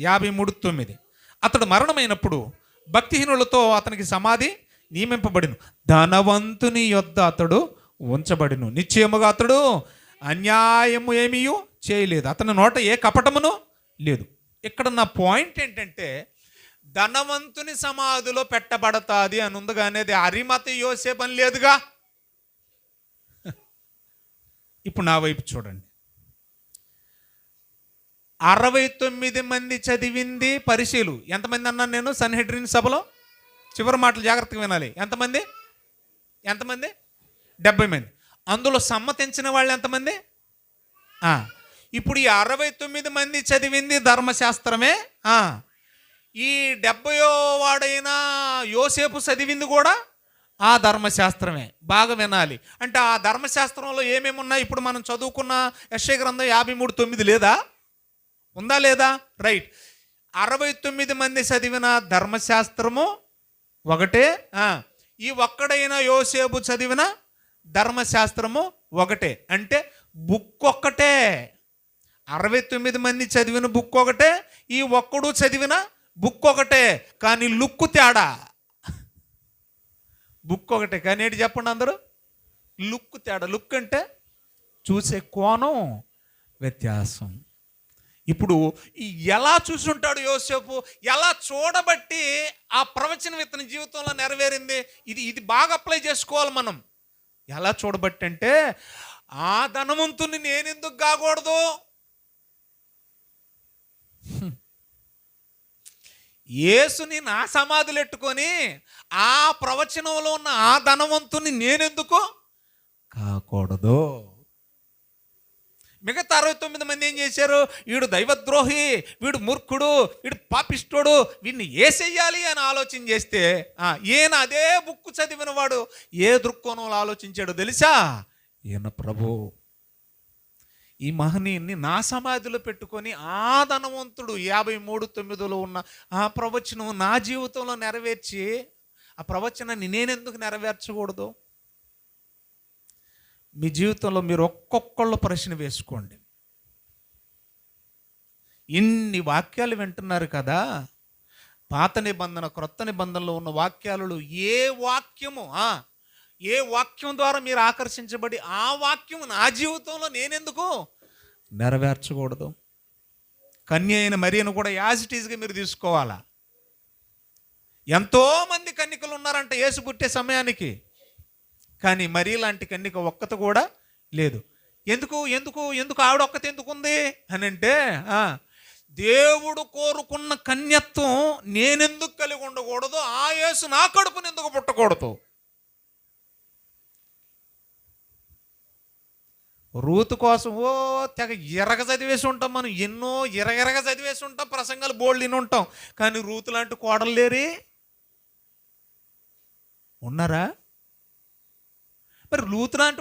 53:9. అతడు మరణమైనప్పుడు భక్తిహీనులతో అతనికి సమాధి నియమింపబడిను, ధనవంతుని యొద్ద అతడు ఉంచబడిను, నిశ్చయముగా అతడు అన్యాయము ఏమీ చేయలేదు, అతని నోట ఏ కపటమును లేదు. ఇక్కడ నా పాయింట్ ఏంటంటే, ధనవంతుని సమాధిలో పెట్టబడతాది అని ఉంది కానీ అది అరిమతయి యోసేపు అని లేదుగా. ఇప్పుడు నా వైపు చూడండి. 69 మంది చదివింది పరిశీలు. ఎంతమంది అన్నాను నేను సన్హెడ్రిన్ సభలో? చివరి మాటలు జాగ్రత్తగా వినాలి. ఎంతమంది? 70 మంది. అందులో సమ్మతించిన వాళ్ళు ఎంతమంది? ఇప్పుడు ఈ 69 మంది చదివింది ధర్మశాస్త్రమే. ఈ 70వ వాడైన యోసేపు చదివింది కూడా ఆ ధర్మశాస్త్రమే. బాగా వినాలి. అంటే ఆ ధర్మశాస్త్రంలో ఏమేమి ఉన్నాయి? ఇప్పుడు మనం చదువుకున్న యెషయా గ్రంథం 53:9 లేదా? ఉందా లేదా? రైట్. 69 మంది చదివిన ధర్మశాస్త్రము ఒకటే. ఈ ఒక్కడైన యోసేపు చదివిన ధర్మశాస్త్రము ఒకటే. అంటే బుక్ ఒక్కటే. 69 మంది చదివిన బుక్ ఒకటే, ఈ ఒక్కడు చదివిన బుక్ ఒకటే, కానీ లుక్కు తేడా. బుక్ ఒకటే కానీ ఏంటి చెప్పండి అందరూ? లుక్ తేడా. లుక్ అంటే చూసే కోణం వ్యత్యాసం. ఇప్పుడు ఎలా చూసుంటాడు యోసేపు? ఎలా చూడబట్టి ఆ ప్రవచనం ఇతని జీవితంలో నెరవేరింది? ఇది బాగా అప్లై చేసుకోవాలి మనం. ఎలా చూడబట్టి అంటే, ఆ ధనవంతుని నేనెందుకు కాకూడదు? యేసుని నా సమాధులు ఎట్టుకొని ఆ ప్రవచనంలో ఉన్న ఆ ధనవంతుని నేనెందుకు కాకూడదు? మిగతా 69 మంది ఏం చేశారు? వీడు దైవద్రోహి, వీడు మూర్ఖుడు, వీడు పాపిష్టోడు, వీడిని ఏసేయాలి అని ఆలోచన చేస్తే, ఈయన అదే బుక్ చదివిన వాడు ఏ దృక్కోణంలో ఆలోచించాడో తెలుసా? ఈయన ప్రభు ఈ మహనీయుని నా సమాధిలో పెట్టుకొని ఆ ధనవంతుడు 53:9 ఉన్న ఆ ప్రవచనం నా జీవితంలో నెరవేర్చి, ఆ ప్రవచనాన్ని నేనెందుకు నెరవేర్చకూడదు? మీ జీవితంలో మీరు ఒక్కొక్కళ్ళు ప్రశ్న వేసుకోండి. ఇన్ని వాక్యాలు వింటున్నారు కదా, పాత నిబంధన క్రొత్త నిబంధనలో ఉన్న వాక్యాలలో ఏ వాక్యం ద్వారా మీరు ఆకర్షించబడి ఆ వాక్యం నా జీవితంలో నేనెందుకు నెరవేర్చకూడదు? కన్య అయిన మరియను కూడా యాజ్ ఇట్ ఈజ్గా మీరు తీసుకోవాలా. ఎంతోమంది కన్యకలు ఉన్నారంట యేసు పుట్టే సమయానికి, కానీ మరి లాంటి కన్యక ఒక్కత కూడా లేదు. ఎందుకు ఆవిడ ఒక్కత ఎందుకుంది అని అంటే, దేవుడు కోరుకున్న కన్యత్వం నేనెందుకు కలిగి ఉండకూడదు? ఆ యేసు నా కడుపుని ఎందుకు పుట్టకూడదు? రూతు కోసం తెగ ఎరగ చదివేసి ఉంటాం మనం. ఎన్నో ఎరగ చదివేసి ఉంటాం, ప్రసంగాలు బోల్డ్ విని ఉంటాం. కానీ రూతు లాంటి కోడలు లేరే ఉన్నారా? మరి రూతు లాంటి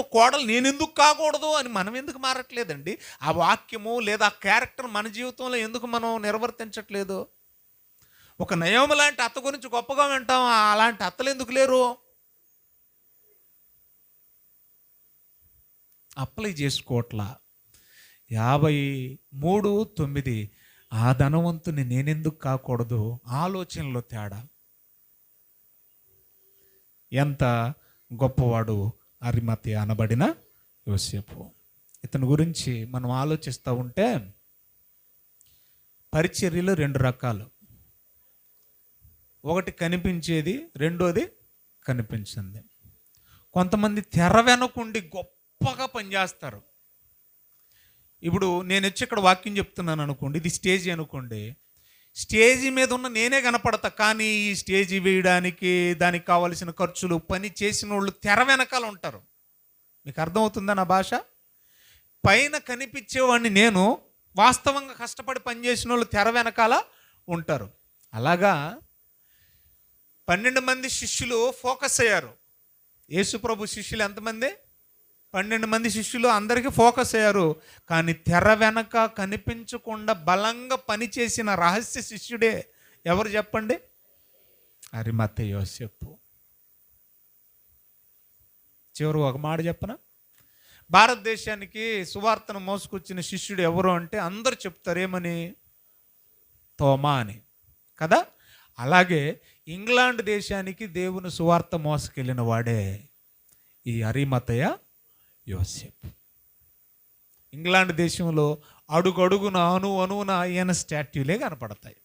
ఒక కోడలు నేనెందుకు కాకూడదు అని మనం ఎందుకు మారట్లేదండి? ఆ వాక్యము లేదా ఆ క్యారెక్టర్ మన జీవితంలో ఎందుకు మనం నిర్వర్తించట్లేదు? ఒక నయోమి లాంటి అత్త గురించి గొప్పగా వింటాం, అలాంటి అత్తలు ఎందుకు లేరు? అప్లై చేసుకోవట్లా. 53:9 ఆ ధనవంతుని నేనెందుకు కాకూడదు? ఆలోచనలో తేడా. ఎంత గొప్పవాడు అరిమతయి అనబడిన యోసేపు. ఇతని గురించి మనం ఆలోచిస్తూ ఉంటే పరిచర్యలు 2 రకాలు. ఒకటి కనిపించేది, రెండోది కనిపించింది. కొంతమంది తెర వెనకుండి గొప్పగా పనిచేస్తారు. ఇప్పుడు నేను వచ్చి ఇక్కడ వాక్యం చెప్తున్నాను అనుకోండి, ఇది స్టేజీ అనుకోండి. స్టేజీ మీద ఉన్న నేనే కనపడతా, కానీ ఈ స్టేజీ వేయడానికి దానికి కావలసిన ఖర్చులు పని చేసిన వాళ్ళు తెర వెనకాల ఉంటారు. మీకు అర్థమవుతుందా నా భాష? పైన కనిపించేవాడిని నేను, వాస్తవంగా కష్టపడి పనిచేసిన వాళ్ళు తెర వెనకాల ఉంటారు. అలాగా 12 మంది శిష్యులు ఫోకస్ అయ్యారు. యేసు ప్రభు శిష్యులు ఎంతమంది? 12 మంది శిష్యులు అందరికీ ఫోకస్ అయ్యారు. కానీ తెర వెనక కనిపించకుండా బలంగా పనిచేసిన రహస్య శిష్యుడే ఎవరు చెప్పండి? అరిమత్తయి యోసేపు. చివరి ఒక మాట చెప్పనా? భారతదేశానికి సువార్తను మోసుకొచ్చిన శిష్యుడు ఎవరు అంటే అందరూ చెప్తారు ఏమని? తోమా అని కదా. అలాగే ఇంగ్లాండ్ దేశానికి దేవుని సువార్త మోసుకెళ్ళిన వాడే ఈ అరిమతయ యోసేపు. ఇంగ్లాండ్ దేశంలో అడుగడుగున అణువున ఈయన స్టాట్యూలే కనపడతాయి.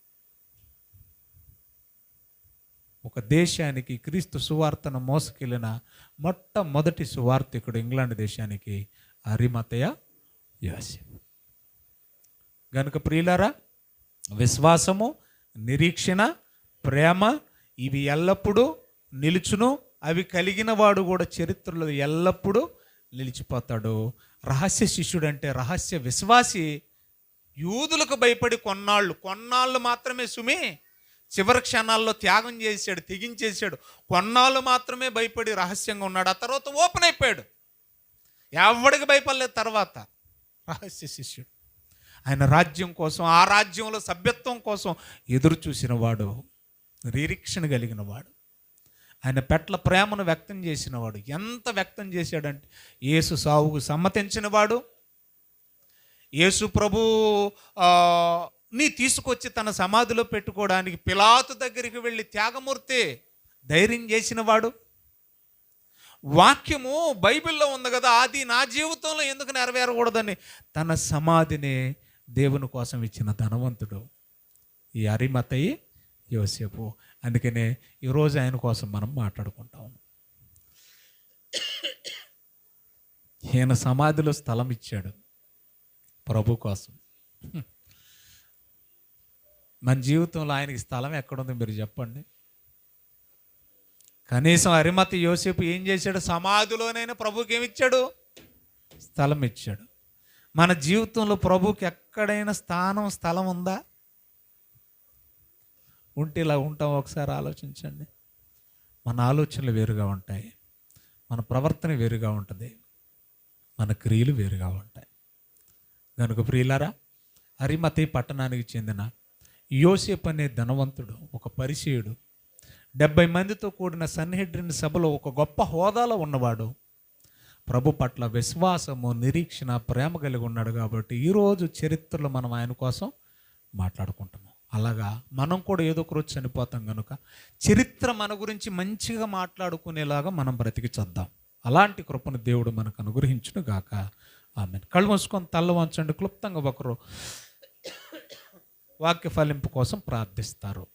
ఒక దేశానికి క్రీస్తు సువార్తను మోసుకెళ్ళిన మొట్టమొదటి సువార్తికుడు ఇంగ్లాండ్ దేశానికి అరిమతయ యోసేపు. గనుక ప్రియులారా, విశ్వాసము, నిరీక్షణ, ప్రేమ ఇవి ఎల్లప్పుడూ నిలుచును. అవి కలిగిన వాడు కూడా చరిత్రలో ఎల్లప్పుడూ నిలిచిపోతాడు. రహస్య శిష్యుడు అంటే రహస్య విశ్వాసి యూదులకు భయపడి కొన్నాళ్ళు మాత్రమే సుమి, చివరి క్షణాల్లో త్యాగం చేశాడు, తెగించేశాడు. కొన్నాళ్ళు మాత్రమే భయపడి రహస్యంగా ఉన్నాడు. ఆ తర్వాత ఓపెన్ అయిపోయాడు. ఎవడికి భయపడలేదు. తర్వాత రహస్య శిష్యుడు. ఆయన రాజ్యం కోసం, ఆ రాజ్యంలో సభ్యత్వం కోసం ఎదురు చూసిన వాడు, నిరీక్షణ కలిగిన వాడు, ఆయన పట్ల ప్రేమను వ్యక్తం చేసిన వాడు. ఎంత వ్యక్తం చేశాడంటే యేసు సావుకు సమ్మతించిన వాడు, యేసు ప్రభు నీ తీసుకొచ్చి తన సమాధిలో పెట్టుకోవడానికి పిలాతు దగ్గరికి వెళ్ళి త్యాగమూర్తి ధైర్యం చేసిన వాడు. వాక్యము బైబిల్లో ఉంది కదా, అది నా జీవితంలో ఎందుకు నెరవేరకూడదని తన సమాధిని దేవుని కోసం ఇచ్చిన ధనవంతుడు ఈ అరిమతయి యోసేపు. అందుకనే ఈరోజు ఆయన కోసం మనం మాట్లాడుకుంటాం. ఈయన సమాధిలో స్థలం ఇచ్చాడు ప్రభు కోసం. మన జీవితంలో ఆయనకి స్థలం ఎక్కడుంది మీరు చెప్పండి. కనీసం అరిమతయి యోసేపు ఏం చేశాడు? సమాధిలోనైనా ప్రభుకి ఏమి ఇచ్చాడు? స్థలం ఇచ్చాడు. మన జీవితంలో ప్రభుకి ఎక్కడైనా స్థలం ఉందా? ఉంటే ఇలా ఉంటాం. ఒకసారి ఆలోచించండి. మన ఆలోచనలు వేరుగా ఉంటాయి, మన ప్రవర్తన వేరుగా ఉంటుంది, మన క్రియలు వేరుగా ఉంటాయి. కనుక ప్రియులారా, అరిమతయి పట్టణానికి చెందిన యోసేపు అనే ధనవంతుడు, ఒక పరిసయ్యుడు, 70 మందితో కూడిన సన్హెడ్రిన్ సభలో ఒక గొప్ప హోదాలో ఉన్నవాడు, ప్రభు పట్ల విశ్వాసము, నిరీక్షణ, ప్రేమ కలిగి ఉన్నాడు. కాబట్టి ఈరోజు చరిత్రలో మనం ఆయన కోసం మాట్లాడుకుంటాము. అలాగా మనం కూడా ఏదో ఒక రోజు చనిపోతాం. కనుక చరిత్ర మన గురించి మంచిగా మాట్లాడుకునేలాగా మనం బ్రతికి చూద్దాం. అలాంటి కృపను దేవుడు మనకు అనుగ్రహించును గాక. ఆమేన్. కళ్ళు మూసుకొని తల్ల వంచండి. క్లుప్తంగా ఒకరు వాక్య ఫలింపు కోసం ప్రార్థిస్తారు.